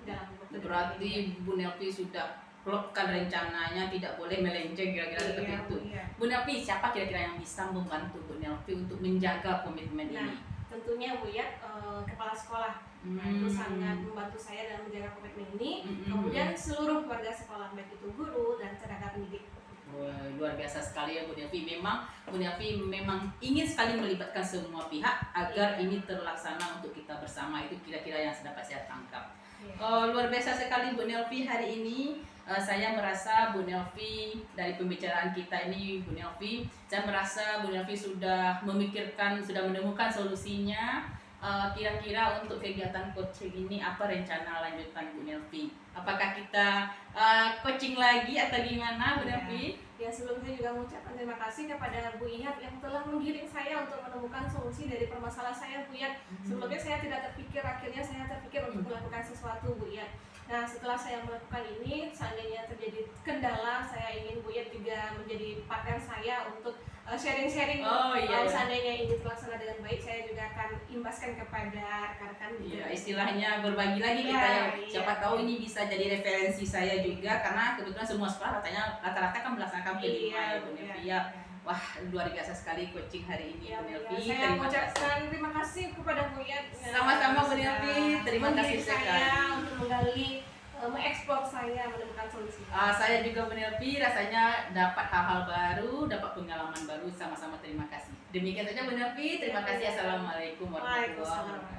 dalam waktu. Berarti Bu Nelvi sudah klopkan rencananya, tidak boleh melenceng kira-kira seperti itu. Bu Nelvi, siapa kira-kira yang bisa membantu Bu Nelvi untuk menjaga komitmen ini? Tentunya Bu ya, kepala sekolah. Nah, itu sangat membantu saya dalam menjaga komitmen ini. Kemudian seluruh warga sekolah, baik itu guru dan tenaga pendidik. Wah, luar biasa sekali ya Bu Nelvi. Bu Nelvi memang ingin sekali melibatkan semua pihak agar ini terlaksana untuk kita bersama. Itu kira-kira yang dapat saya tangkap. Luar biasa sekali Bu Nelvi hari ini. Saya merasa Bu Nelvi, dari pembicaraan kita ini Bu Nelvi, saya merasa Bu Nelvi sudah memikirkan, sudah menemukan solusinya. Kira-kira untuk kegiatan coaching ini apa rencana lanjutan Bu Nelvi? Apakah kita coaching lagi atau gimana Bu Nelvi? Ya, sebelumnya juga mengucapkan terima kasih kepada Bu Ihat yang telah menggiring saya untuk menemukan solusi dari permasalahan saya Bu Ihat. Sebelumnya saya tidak terpikir, akhirnya saya terpikir untuk melakukan sesuatu Bu Ihat. Nah, setelah saya melakukan ini, seandainya terjadi kendala, saya ingin Bu Ihat juga menjadi partner saya untuk sharing-sharing. Seandainya ini terlaksana dengan baik, saya juga akan imbaskan kepada rekan-rekan. Iya, istilahnya berbagi lagi kita ya. Siapa tahu ini bisa jadi referensi saya juga, karena kebetulan semua sekolah rata-rata kan melaksanakan P5 ya Bu Nelvi ya. Wah, luar biasa sekali coaching hari ini Bu Nelvi. Saya mengucapkan terima kasih kepada Bu Ihat. Sama-sama Bu Nelvi, terima kasih sekali untuk menggali, mengeksplor saya, menemukan solusi. Saya juga Bu Nelvi, rasanya dapat hal-hal baru, dapat pengalaman baru, sama-sama terima kasih. Demikian saja Bu Nelvi, terima kasih. Assalamualaikum warahmatullahi wabarakatuh.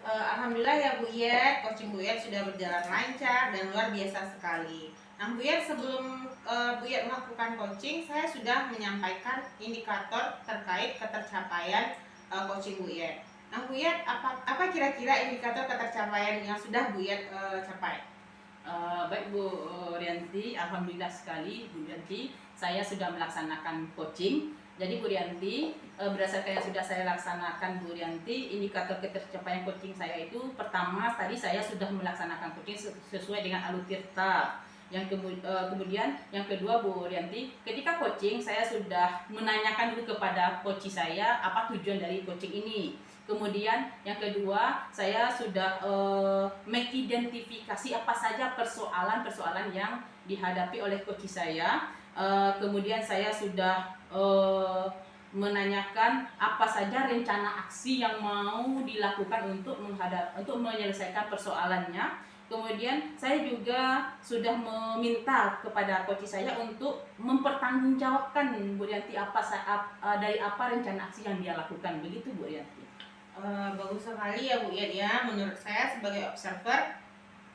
Alhamdulillah ya Bu Ihat, coaching Bu Ihat sudah berjalan lancar dan luar biasa sekali. Nah Bu Ihat, sebelum Bu Ihat melakukan coaching, saya sudah menyampaikan indikator terkait ketercapaian coaching Bu Ihat. Nah Bu Ihat, apa kira-kira indikator ketercapaian yang sudah Bu Ihat capai? Baik Bu Rianti, alhamdulillah sekali Bu Rianti, saya sudah melaksanakan coaching. Jadi Bu Rianti, berdasarkan yang sudah saya laksanakan Bu Rianti, indikator ketercapaian coaching saya itu pertama tadi saya sudah melaksanakan coaching sesuai dengan alur tirta. Kemudian yang kedua Bu Rianti, ketika coaching saya sudah menanyakan dulu kepada coach saya apa tujuan dari coaching ini. Kemudian yang kedua, saya sudah mengidentifikasi apa saja persoalan-persoalan yang dihadapi oleh coach saya. Kemudian saya sudah menanyakan apa saja rencana aksi yang mau dilakukan untuk menyelesaikan persoalannya. Kemudian saya juga sudah meminta kepada coach saya untuk mempertanggungjawabkan Bu Rianti dari apa rencana aksi yang dia lakukan. Begitu Bu Rianti. Bagus sekali ya Bu Iyad ya. Menurut saya sebagai observer,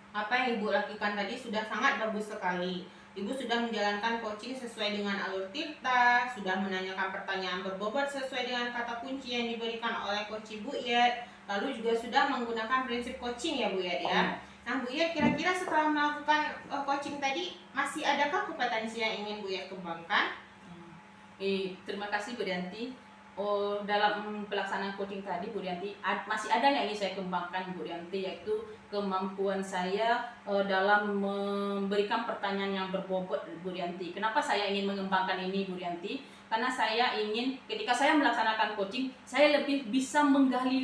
apa yang Ibu lakukan tadi sudah sangat bagus sekali. Ibu sudah menjalankan coaching sesuai dengan alur Tirta, sudah menanyakan pertanyaan berbobot sesuai dengan kata kunci yang diberikan oleh coach Ibu Iyad, lalu juga sudah menggunakan prinsip coaching ya Bu Iyad ya. Nah Bu Iyad, kira-kira setelah melakukan coaching tadi, masih adakah kompetensi yang ingin Bu Iyad kembangkan? Terima kasih Bu Rianti. Dalam pelaksanaan coaching tadi Bu Rianti, masih ada yang ingin saya kembangkan Bu Rianti, yaitu kemampuan saya dalam memberikan pertanyaan yang berbobot Bu Rianti. Kenapa saya ingin mengembangkan ini Bu Rianti? Karena saya ingin ketika saya melaksanakan coaching, saya lebih bisa menggali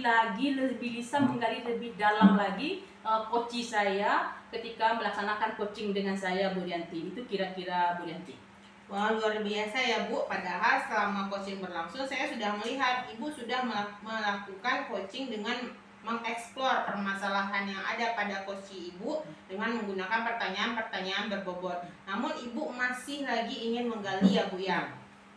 lebih dalam lagi coach saya ketika melaksanakan coaching dengan saya Bu Rianti. Itu kira-kira Bu Rianti. Wah, luar biasa ya Bu. Padahal selama coaching berlangsung saya sudah melihat Ibu sudah melakukan coaching dengan mengeksplor permasalahan yang ada pada coach Ibu dengan menggunakan pertanyaan-pertanyaan berbobot. Namun Ibu masih lagi ingin menggali ya Bu ya.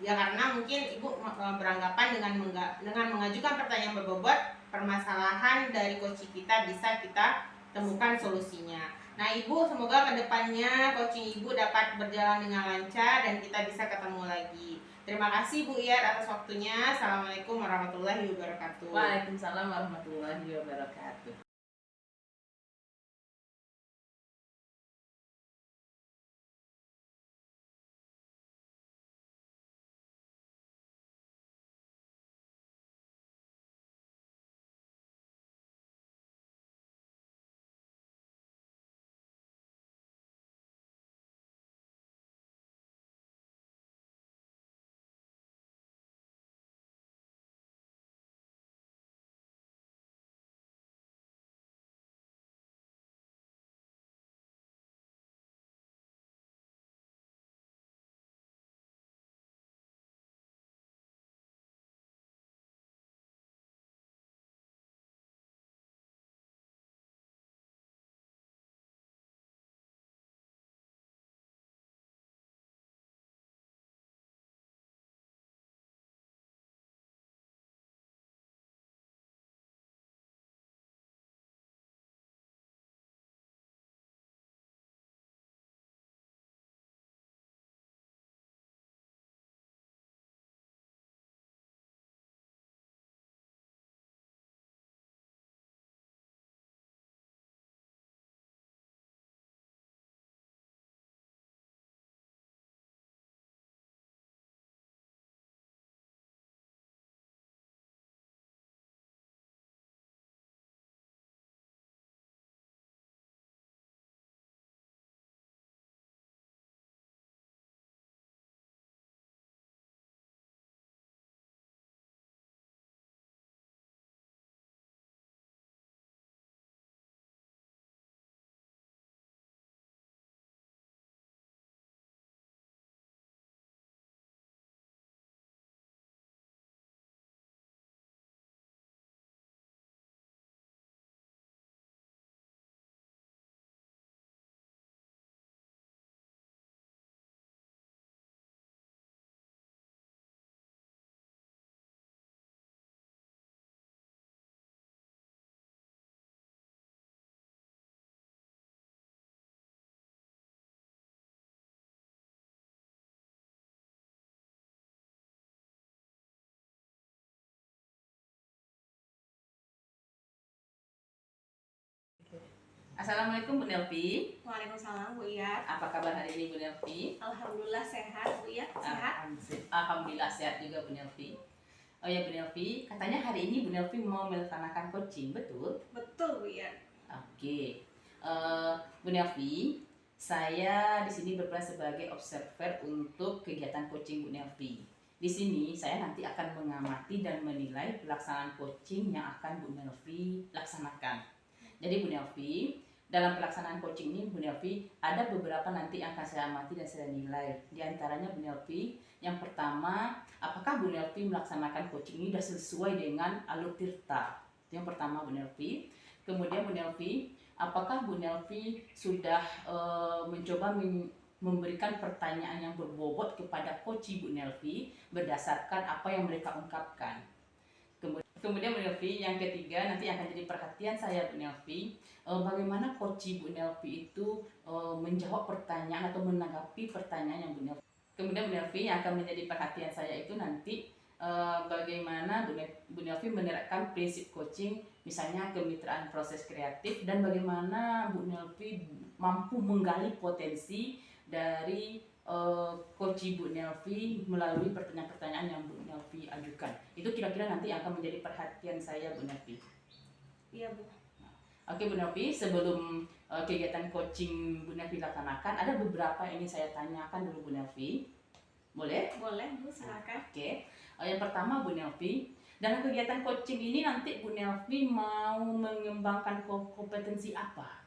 Ya karena mungkin Ibu beranggapan dengan mengajukan pertanyaan berbobot, permasalahan dari coach kita bisa kita temukan solusinya. Nah Ibu, semoga kedepannya coaching Ibu dapat berjalan dengan lancar dan kita bisa ketemu lagi. Terima kasih Bu Iyad atas waktunya. Assalamualaikum warahmatullahi wabarakatuh. Waalaikumsalam warahmatullahi wabarakatuh. Assalamualaikum Bu Nelvi. Waalaikumsalam Bu Iyad. Apa kabar hari ini Bu Nelvi? Alhamdulillah sehat Bu Iyad. Sehat. Alhamdulillah sehat juga Bu Nelvi. Oh ya Bu Nelvi, katanya hari ini Bu Nelvi mau melaksanakan coaching, betul? Betul Bu Iyad. Oke. Bu Nelvi, saya di sini berperan sebagai observer untuk kegiatan coaching Bu Nelvi. Di sini saya nanti akan mengamati dan menilai pelaksanaan coaching yang akan Bu Nelvi laksanakan. Jadi Bu Nelvi, dalam pelaksanaan coaching ini Bu Nelvi ada beberapa nanti yang akan saya amati dan saya nilai. Di antaranya Bu Nelvi, yang pertama, apakah Bu Nelvi melaksanakan coaching ini sudah sesuai dengan alur tirta? Itu yang pertama Bu Nelvi. Kemudian Bu Nelvi, apakah Bu Nelvi sudah mencoba memberikan pertanyaan yang berbobot kepada coach Bu Nelvi berdasarkan apa yang mereka ungkapkan. Kemudian Bu Nelvi, yang ketiga nanti akan jadi perhatian saya Bu Nelvi, bagaimana coach Bu Nelvi itu menjawab pertanyaan atau menanggapi pertanyaan yang Bu Nelvi. Kemudian Bu Nelvi, yang akan menjadi perhatian saya itu nanti bagaimana Bu Nelvi menerapkan prinsip coaching, misalnya kemitraan proses kreatif, dan bagaimana Bu Nelvi mampu menggali potensi dari coach Bu Nelvi melalui pertanyaan-pertanyaan yang Bu Nelvi ajukan. Itu kira-kira nanti akan menjadi perhatian saya Bu Nelvi. Iya Bu. Oke Bu Nelvi, sebelum kegiatan coaching Bu Nelvi laksanakan, ada beberapa yang ingin saya tanyakan dulu Bu Nelvi. Boleh? Boleh Bu, silakan. Oke. Yang pertama Bu Nelvi, dalam kegiatan coaching ini nanti Bu Nelvi mau mengembangkan kompetensi apa?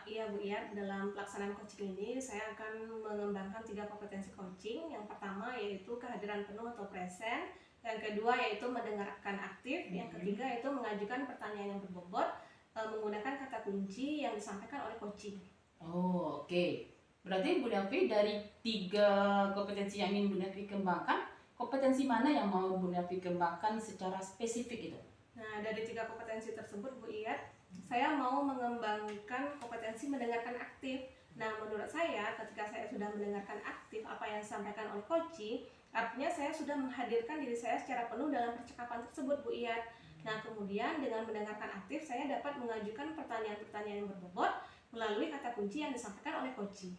Iya Bu ya, dalam pelaksanaan coaching ini saya akan mengembangkan 3 kompetensi coaching. Yang pertama yaitu kehadiran penuh atau present, yang kedua yaitu mendengarkan aktif, yang ketiga yaitu mengajukan pertanyaan yang berbobot menggunakan kata kunci yang disampaikan oleh coaching. Oh, oke. Berarti Bu Nelvi dari 3 kompetensi yang ingin Bu Nelvi kembangkan, kompetensi mana yang mau Bu Nelvi kembangkan secara spesifik itu? Nah, dari 3 kompetensi tersebut Bu Iyat, saya mau mengembangkan kompetensi mendengarkan aktif. Nah, menurut saya ketika saya sudah mendengarkan aktif apa yang disampaikan oleh coaching, artinya saya sudah menghadirkan diri saya secara penuh dalam percakapan tersebut Bu Iyat. Nah, kemudian dengan mendengarkan aktif saya dapat mengajukan pertanyaan-pertanyaan yang berbobot melalui kata kunci yang disampaikan oleh coaching.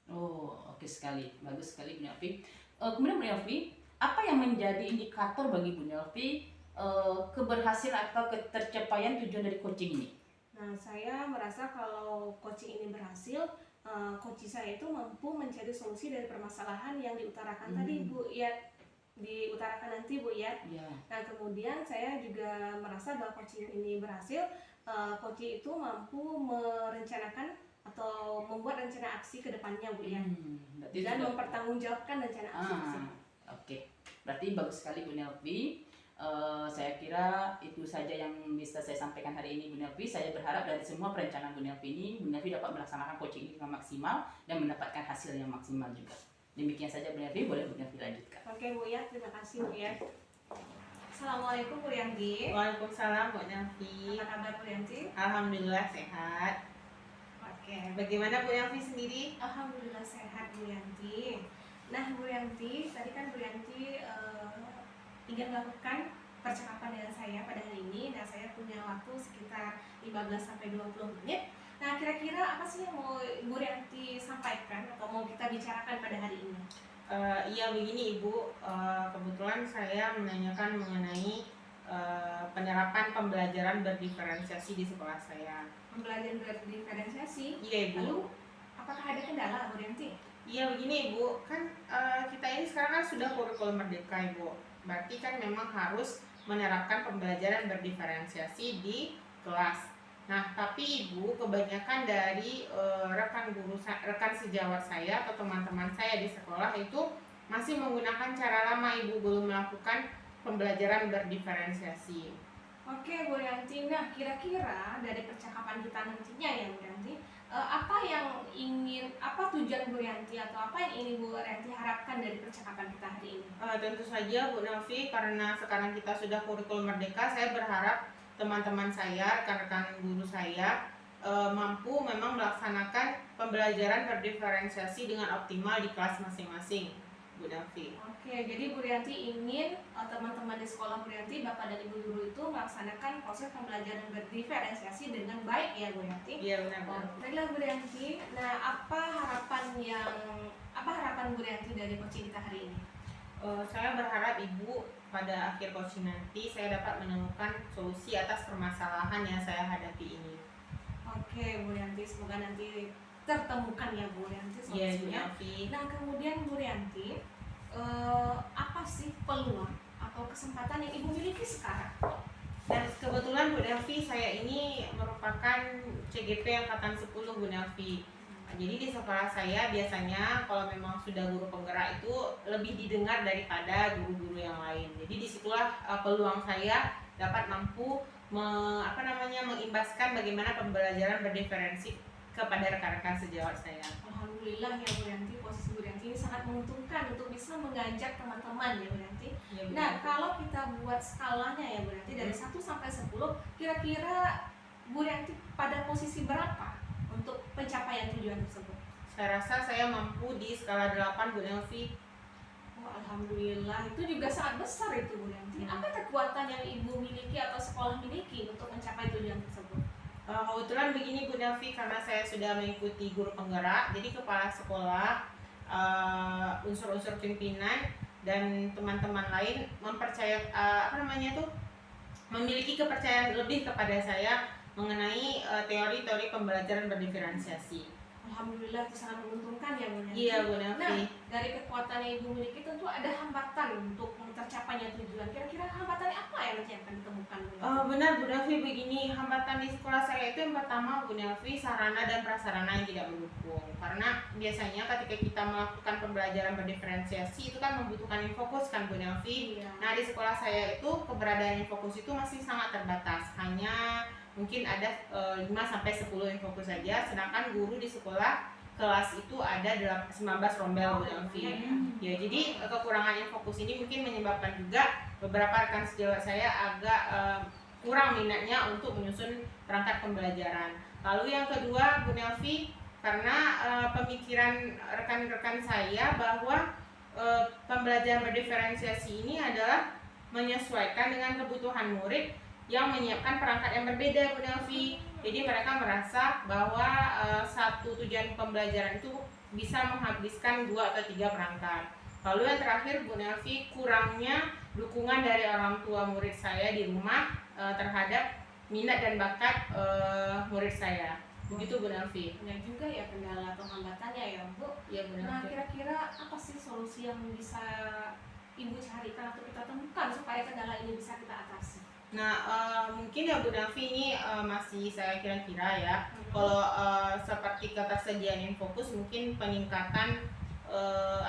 Oh, oke sekali. Bagus sekali Bu Nelvi. Kemudian Bu Nelvi, apa yang menjadi indikator bagi Bu Nelvi keberhasilan atau ketercapaian tujuan dari coaching ini? Nah, saya merasa kalau coaching ini berhasil, coaching saya itu mampu mencari solusi dari permasalahan yang diutarakan tadi Bu ya, diutarakan nanti Bu ya. Nah, kemudian saya juga merasa bahwa coaching ini berhasil, coaching itu mampu merencanakan atau membuat rencana aksi ke depannya Bu ya. Dan mempertanggungjawabkan rencana aksi tersebut. Oke, berarti bagus sekali Bu Nelvi. Saya kira itu saja yang bisa saya sampaikan hari ini Bu Nelvi. Saya berharap dari semua perencanaan Bu Nelvi ini, Bu Nelvi dapat melaksanakan coaching ini dengan maksimal dan mendapatkan hasil yang maksimal juga. Demikian saja Bu Nelvi, boleh Bu Nelvi lanjutkan. Oke Bu ya, terima kasih Bu ya. Assalamualaikum Bu Yanti. Waalaikumsalam Bu Nelvi. Apa kabar Bu Yanti? Alhamdulillah sehat. Oke. Bagaimana Bu Nelvi sendiri? Alhamdulillah sehat Bu Yanti. Nah Bu Yanti, tadi kan Bu Yanti ingin melakukan percakapan dengan saya pada hari ini. Nah, saya punya waktu sekitar 15-20 menit. Nah, kira-kira apa sih yang mau Bu Yanti sampaikan atau mau kita bicarakan pada hari ini? Iya begini Ibu, kebetulan saya menanyakan mengenai penerapan pembelajaran berdiferensiasi di sekolah saya. Pembelajaran berdiferensiasi? Iya Ibu. Lalu, apakah ada kendala Bu Yanti? Iya begini Ibu, kan kita ini sekarang kan sudah kurikulum merdeka Ibu. Berarti kan memang harus menerapkan pembelajaran berdiferensiasi di kelas. Nah, tapi Ibu, kebanyakan dari rekan sejawat saya atau teman-teman saya di sekolah itu masih menggunakan cara lama Ibu, belum melakukan pembelajaran berdiferensiasi. Oke Bu Yanti, nah kira-kira dari percakapan kita nantinya ya Bu Yanti, apa tujuan Bu Yanti atau apa yang ingin Bu Yanti harapkan dari percakapan kita hari ini? Tentu saja Bu Nelvi, karena sekarang kita sudah kurikulum merdeka, saya berharap teman-teman saya, rekan-rekan guru saya mampu memang melaksanakan pembelajaran berdiferensiasi dengan optimal di kelas masing-masing Bu Nelvi. Oke, jadi Bu Yanti ingin teman-teman di sekolah Bu Yanti, Bapak dan Ibu guru itu melaksanakan proses pembelajaran berdiferensiasi dengan baik ya Bu Yanti? Iya benar. Baiklah Bu Yanti. Nah, apa harapan Bu Yanti dari coaching kita hari ini? Saya berharap Ibu pada akhir coaching nanti saya dapat menemukan solusi atas permasalahan yang saya hadapi ini. Oke Bu Yanti, semoga nanti tertemukan ya Bu Yanti Iya Bu solusinya. Nelvi. Nah kemudian Bu Yanti, apa apa sih peluang atau kesempatan yang Ibu miliki sekarang? Dan kebetulan Bu Nelvi, saya ini merupakan CGP angkatan 10 Bu Nelvi. Jadi di sekolah saya biasanya kalau memang sudah guru penggerak itu lebih didengar daripada guru-guru yang lain. Jadi disitulah peluang saya dapat mampu mengimbaskan bagaimana pembelajaran berdiferensi kepada rekan-rekan sejawat saya. Alhamdulillah ya Bu Yanti, posisi Bu Yanti ini sangat menguntungkan untuk bisa mengajak teman-teman ya Bu Yanti. Ya, Bu Nah, Nelvi. kalau kita buat skalanya ya Bu Yanti dari 1 sampai 10, kira-kira Bu Yanti pada posisi berapa untuk pencapaian tujuan tersebut? Saya rasa saya mampu di skala 8 Bu Nelvi. Oh, alhamdulillah, itu juga sangat besar itu Bu Yanti. Apa kekuatan yang Ibu miliki atau sekolah miliki untuk mencapai tujuan tersebut? Kebetulan begini Bu Nelvi, karena saya sudah mengikuti guru penggerak, jadi kepala sekolah, unsur-unsur pimpinan dan teman-teman lain memiliki kepercayaan lebih kepada saya mengenai teori-teori pembelajaran berdiferensiasi. Alhamdulillah, itu sangat menguntungkan ya Bu Yanti. Iya Bu Nelvi. Nah, dari kekuatan yang Ibu miliki tentu ada hambatan untuk tercapainya tujuan. Kira-kira hambatannya apa yang nanti akan ditemukan Bu Yanti? Benar Bu Nelvi, begini, hambatan di sekolah saya itu yang pertama Bu Nelvi, sarana dan prasarana yang tidak mendukung. Karena biasanya ketika kita melakukan pembelajaran berdiferensiasi itu kan membutuhkan infokus kan Bu Nelvi. Iya. Nah di sekolah saya itu keberadaan infokus itu masih sangat terbatas, hanya mungkin ada 5-10 infokus saja, sedangkan guru di sekolah kelas itu ada 19 rombel Bu Nelvi. Ya, jadi kekurangan infokus ini mungkin menyebabkan juga beberapa rekan sejawat saya agak kurang minatnya untuk menyusun perangkat pembelajaran. Lalu yang kedua Bu Nelvi, karena pemikiran rekan-rekan saya bahwa pembelajaran berdiferensiasi ini adalah menyesuaikan dengan kebutuhan murid yang menyiapkan perangkat yang berbeda Bu Nelvi. Jadi mereka merasa bahwa satu tujuan pembelajaran itu bisa menghabiskan 2 atau 3 perangkat. Lalu yang terakhir Bu Nelvi, kurangnya dukungan dari orang tua murid saya di rumah terhadap minat dan bakat murid saya. Begitu Bu Nelvi. Banyak juga ya kendala atau hambatannya ya Bu. Ya Bu Nah, Nelvi. kira-kira apa sih solusi yang bisa Ibu carikan atau kita temukan supaya kendala ini bisa kita atasi? Nah, mungkin ya Bu Nelvi, ini masih saya kira-kira ya. Kalau seperti ketersediaan infokus, mungkin peningkatan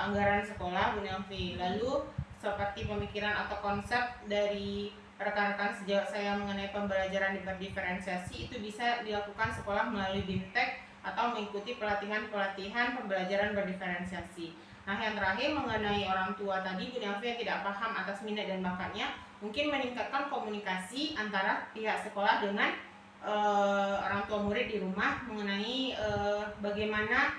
anggaran sekolah Bu Nelvi. Lalu seperti pemikiran atau konsep dari rekan-rekan sejawat saya mengenai pembelajaran berdiferensiasi itu bisa dilakukan sekolah melalui BIMTEK atau mengikuti pelatihan-pelatihan pembelajaran berdiferensiasi. Nah, yang terakhir mengenai orang tua tadi Bu Nelvi yang tidak paham atas minat dan bakatnya, mungkin meningkatkan komunikasi antara pihak sekolah dengan orang tua murid di rumah mengenai bagaimana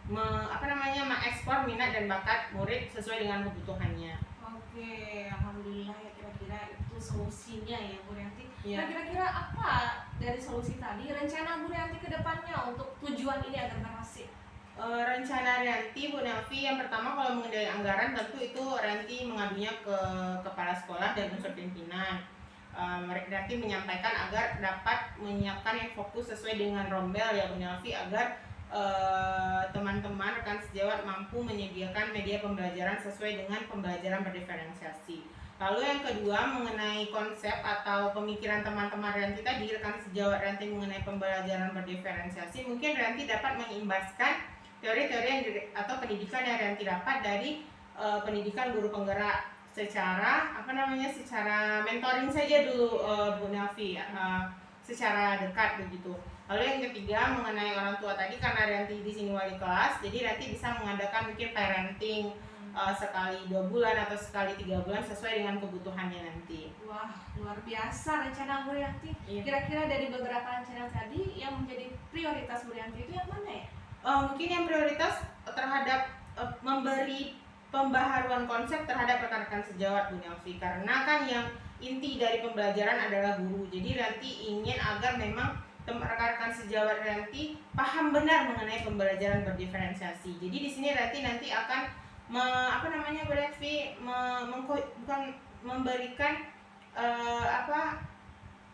mengekspor minat dan bakat murid sesuai dengan kebutuhannya. Oke, alhamdulillah ya, kira-kira itu solusinya ya Bu Yanti. Ya. Nah, kira-kira apa dari solusi tadi rencana Bu Yanti ke depannya untuk tujuan ini agar berhasil? Rencana Rianti Bu Nelvi, yang pertama kalau mengenai anggaran tentu itu Rianti mengadunya ke kepala sekolah dan unsur pimpinan. Rianti menyampaikan agar dapat menyiapkan yang fokus sesuai dengan rombel ya Bu Nelvi, agar teman-teman rekan sejawat mampu menyediakan media pembelajaran sesuai dengan pembelajaran berdiferensiasi. Lalu yang kedua mengenai konsep atau pemikiran teman-teman Rianti tadi, rekan sejawat Rianti mengenai pembelajaran berdiferensiasi, mungkin Rianti dapat mengimbaskan teori-teori atau pendidikan yang Rianti dapat dari pendidikan guru penggerak secara secara mentoring saja dulu Bu Nelvi, secara dekat begitu. Lalu yang ketiga mengenai orang tua tadi, karena Rianti di sini wali kelas, jadi Rianti bisa mengadakan mungkin parenting sekali 2 bulan atau sekali 3 bulan sesuai dengan kebutuhannya nanti. Wah, luar biasa rencana Bu Yanti. Iya. Kira-kira dari beberapa rencana tadi yang menjadi prioritas Bu Yanti itu yang mana ya? Mungkin yang prioritas terhadap memberi pembaharuan konsep terhadap rekan-rekan sejawat Bu Nelvi, karena kan yang inti dari pembelajaran adalah guru. Jadi Rianti ingin agar memang rekan-rekan sejawat Rianti paham benar mengenai pembelajaran berdiferensiasi. Jadi di sini Rianti nanti akan memberikan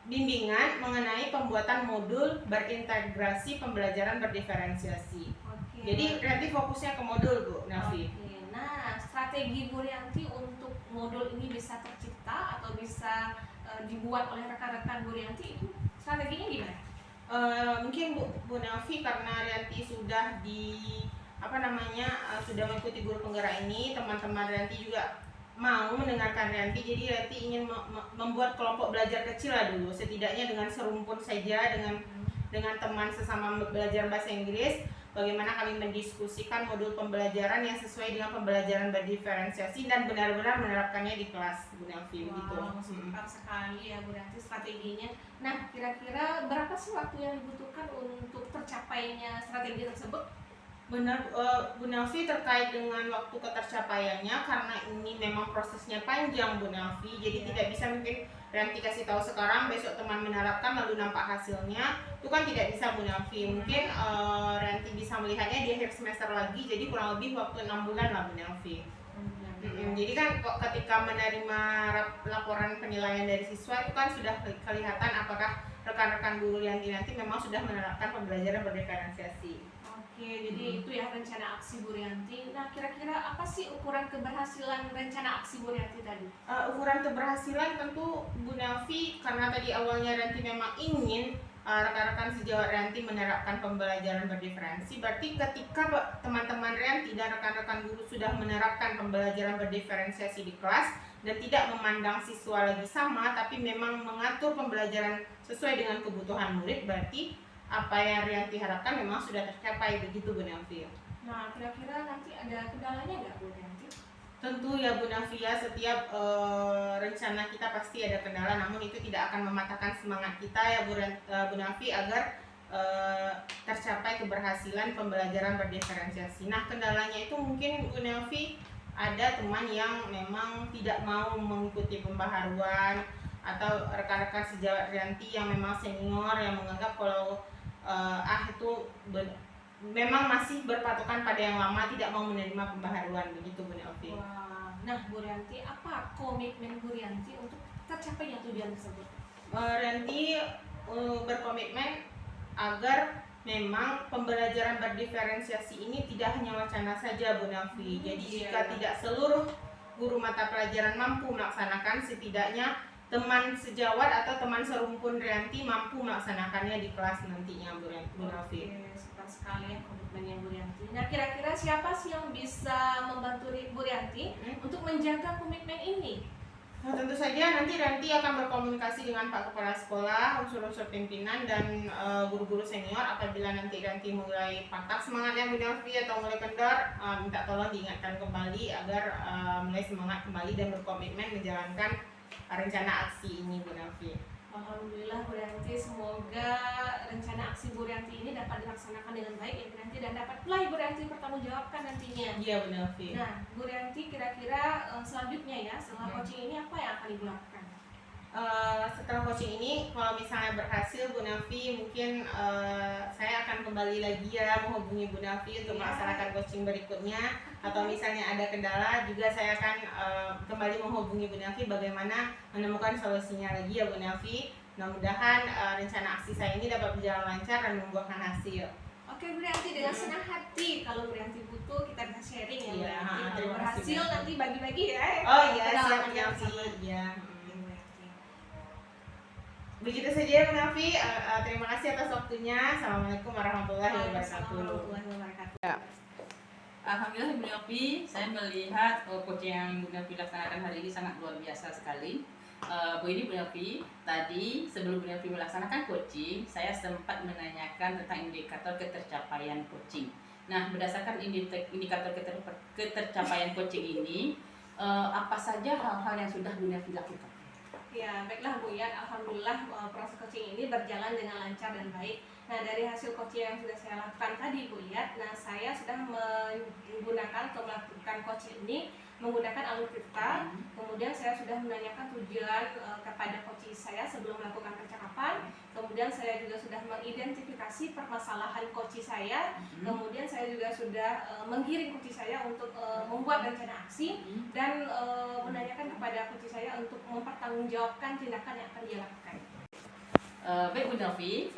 bimbingan mengenai pembuatan modul berintegrasi pembelajaran berdiferensiasi. Oke. Jadi Rianti fokusnya ke modul Bu Nelvi. Oke. Nah, strategi Bu Yanti untuk modul ini bisa tercipta atau bisa dibuat oleh rekan-rekan Bu Rianti, itu strateginya gimana? Mungkin Bu Nelvi, karena Rianti sudah sudah mengikuti guru penggerak ini, teman-teman Rianti juga mau mendengarkan Rianti, jadi Rianti ingin membuat kelompok belajar kecil lah dulu, setidaknya dengan serumpun saja dengan teman sesama belajar bahasa Inggris, bagaimana kami mendiskusikan modul pembelajaran yang sesuai dengan pembelajaran berdiferensiasi dan benar-benar menerapkannya di kelas, Bu Nelvi. Begitu. Mantap sekali ya Bu Rianti strateginya. Nah, kira-kira berapa sih waktu yang dibutuhkan untuk tercapainya strategi tersebut? Benar, Bu Nelvi, terkait dengan waktu ketercapaiannya, karena ini memang prosesnya panjang Bu Nelvi, jadi tidak bisa mungkin Rianti kasih tahu sekarang, besok teman menerapkan lalu nampak hasilnya, itu kan tidak bisa Bu Nelvi. Mungkin Rianti bisa melihatnya di akhir semester lagi, jadi kurang lebih waktu 6 bulan lah Bu Nelvi. Jadi kan ketika menerima laporan penilaian dari siswa itu kan sudah kelihatan apakah rekan-rekan guru yang nanti memang sudah menerapkan pembelajaran berdiferensiasi. Oke, jadi itu ya rencana aksi Bu Rianti. Nah, kira-kira apa sih ukuran keberhasilan rencana aksi Bu Rianti tadi? Ukuran keberhasilan tentu Bu Nelvi, karena tadi awalnya Rianti memang ingin rekan-rekan sejawat Rianti menerapkan pembelajaran berdiferensi, berarti ketika teman-teman Rianti dan rekan-rekan guru sudah menerapkan pembelajaran berdiferensiasi di kelas dan tidak memandang siswa lagi sama, tapi memang mengatur pembelajaran sesuai dengan kebutuhan murid, berarti apa yang Rianti harapkan memang sudah tercapai, begitu Bu Nelvi. Nah, kira-kira nanti ada kendalanya nggak Bu Rianti? Tentu ya Bu Nelvi, setiap rencana kita pasti ada kendala, namun itu tidak akan mematahkan semangat kita ya Bu Nelvi agar tercapai keberhasilan pembelajaran berdiferensiasi. Nah, kendalanya itu mungkin Bu Nelvi, ada teman yang memang tidak mau mengikuti pembaharuan, atau rekan-rekan sejawat Rianti yang memang senior yang menganggap kalau itu memang masih berpatokan pada yang lama, tidak mau menerima pembaharuan, begitu Bu Nelvi. Nah Bu Rianti, apa komitmen Bu Rianti untuk tercapainya tujuan tersebut? Rianti berkomitmen agar memang pembelajaran berdiferensiasi ini tidak hanya wacana saja Bu Nelvi. Jadi jika tidak seluruh guru mata pelajaran mampu melaksanakan, setidaknya teman sejawat atau teman serumpun Rianti mampu melaksanakannya di kelas nantinya Bu Nelvi. Oke, suka sekali ya komitmennya Bu Rianti. Nah, kira-kira siapa sih yang bisa membantu Bu Rianti untuk menjaga komitmen ini? Nah, tentu saja nanti Rianti akan berkomunikasi dengan Pak Kepala Sekolah, unsur-unsur pimpinan dan guru-guru senior. Apabila nanti Rianti mulai patah semangatnya Bu Nelvi atau mulai kendor, minta tolong diingatkan kembali agar mulai semangat kembali dan berkomitmen menjalankan rencana aksi ini Bu Nelvi. Alhamdulillah Bu Rianti, semoga rencana aksi Bu Rianti ini dapat dilaksanakan dengan baik ya Bu Rianti, dan dapat pula Bu Rianti bertanggungjawabkan nantinya. Iya Bu Nelvi. Nah Bu Rianti, kira-kira selanjutnya ya setelah coaching ini apa yang akan Ibu lakukan? Setelah coaching ini, kalau misalnya berhasil Bu Nelvi, mungkin saya akan kembali lagi ya menghubungi Bu Nelvi untuk melaksanakan coaching berikutnya, atau misalnya ada kendala juga saya akan kembali menghubungi Bu Nelvi bagaimana menemukan solusinya lagi ya Bu Nelvi. Mudah-mudahan rencana aksi saya ini dapat berjalan lancar dan membuahkan hasil. Oke Bu Rianti, dengan senang hati. Kalau Bu Rianti butuh kita bisa sharing ya Bu Iya, Rianti. Kalau terima kasih, berhasil Bu. nanti bagi-bagi ya. Oh iya, siap pengalamannya Bu Nelvi. bersama. Iya. Oke, Bu Rianti. Begitu saja ya Bu Nelvi. Terima kasih atas waktunya. Assalamualaikum warahmatullahi wabarakatuh. Warahmatullahi wabarakatuh. Alhamdulillah Bu Nelvi, saya melihat coaching yang Bu Nelvi laksanakan hari ini sangat luar biasa sekali. Begini Bu Nelvi, tadi sebelum Bu Nelvi melaksanakan coaching, saya sempat menanyakan tentang indikator ketercapaian coaching. Nah, berdasarkan indikator ketercapaian coaching ini, apa saja hal-hal yang sudah Bu Nelvi lakukan? Ya, baiklah Bu Yat, alhamdulillah proses coaching ini berjalan dengan lancar dan baik. Nah, dari hasil coaching yang sudah saya lakukan tadi Bu Yat, nah saya sudah menggunakan atau melakukan coaching ini menggunakan alur cerita. Kemudian saya sudah menanyakan tujuan kepada coach saya sebelum melakukan percakapan. Kemudian saya juga sudah mengidentifikasi permasalahan coach saya. Kemudian saya juga sudah menggiring coach saya untuk membuat rencana aksi dan menanyakan kepada coach saya untuk mempertanggungjawabkan tindakan yang akan dia lakukan. Baik Bu Nelvi,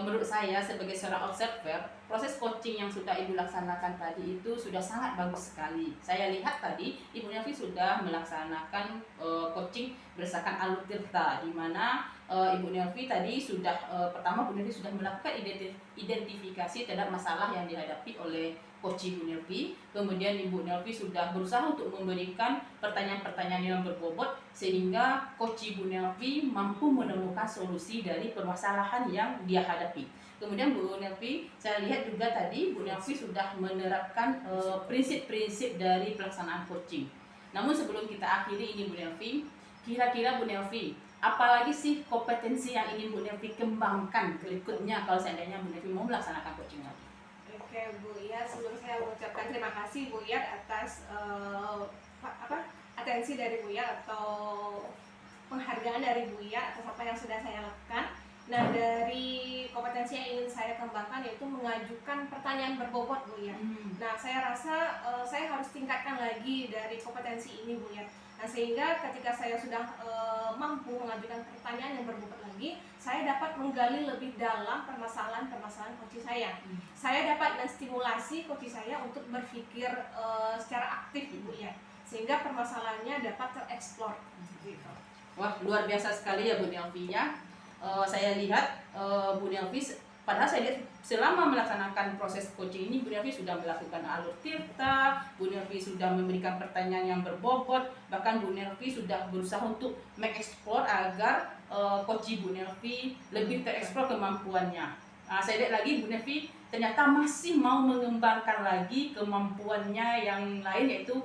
menurut saya sebagai seorang observer, proses coaching yang sudah Ibu laksanakan tadi itu sudah sangat bagus sekali. Saya lihat tadi Ibu Nelvi sudah melaksanakan coaching berdasarkan Alur Tirta, di mana Ibu Nelvi tadi sudah pertama Bu Nelvi sudah melakukan identifikasi terhadap masalah yang dihadapi oleh Coach Ibu Nelvi. Kemudian Ibu Nelvi sudah berusaha untuk memberikan pertanyaan-pertanyaan yang berbobot sehingga Coach Ibu Nelvi mampu menemukan solusi dari permasalahan yang dia hadapi. Kemudian Bu Nelvi, saya lihat juga tadi Bu Nelvi sudah menerapkan prinsip-prinsip dari pelaksanaan coaching. Namun sebelum kita akhiri ini Bu Nelvi, kira-kira Bu Nelvi, apalagi sih kompetensi yang ingin Bu Nelvi kembangkan berikutnya kalau seandainya Bu Nelvi mau melaksanakan coaching lagi? Oke Bu Iyad, sebelum saya mengucapkan terima kasih Bu Iyad atas atensi dari Bu Iyad atau penghargaan dari Bu Iyad atas apa yang sudah saya lakukan. Nah, dari kompetensi yang ingin saya kembangkan yaitu mengajukan pertanyaan berbobot Bu Iyad. Nah, saya rasa saya harus tingkatkan lagi dari kompetensi ini Bu Iyad. Nah, sehingga ketika saya sudah mampu mengajukan pertanyaan yang berbobot lagi, saya dapat menggali lebih dalam permasalahan-permasalahan coach saya. Saya dapat menstimulasi coach saya untuk berpikir secara aktif Bu Iyad, sehingga permasalahannya dapat tereksplor. Gitu. Wah, luar biasa sekali ya Bu Nelvi ya. Saya lihat Bu Nelvi, padahal saya lihat selama melaksanakan proses coaching ini Bu Nelvi sudah melakukan Alur Tirta, Bu Nelvi sudah memberikan pertanyaan yang berbobot, bahkan Bu Nelvi sudah berusaha untuk mengeksplor agar coach Bu Nelvi lebih tereksplor kemampuannya. Saya lihat lagi Bu Nelvi ternyata masih mau mengembangkan lagi kemampuannya yang lain, yaitu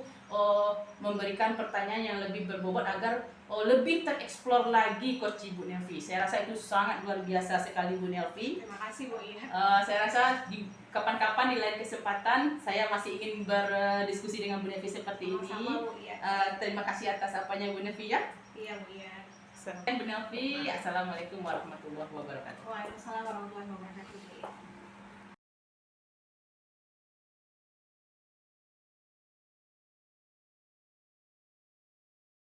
memberikan pertanyaan yang lebih berbobot agar lebih tereksplor lagi coach Bu Nelvi. Saya rasa itu sangat luar biasa sekali Bu Nelvi. Terima kasih Bu Iyad. Saya rasa di kapan-kapan di lain kesempatan saya masih ingin berdiskusi dengan Bu Nelvi seperti ini. Sama Bu Iyad. Terima kasih atas apanya Bu Nelvi ya. Iya Bu Iyad. Bu Nelvi, assalamualaikum warahmatullahi wabarakatuh. Waalaikumsalam warahmatullahi wabarakatuh Bu Iyad.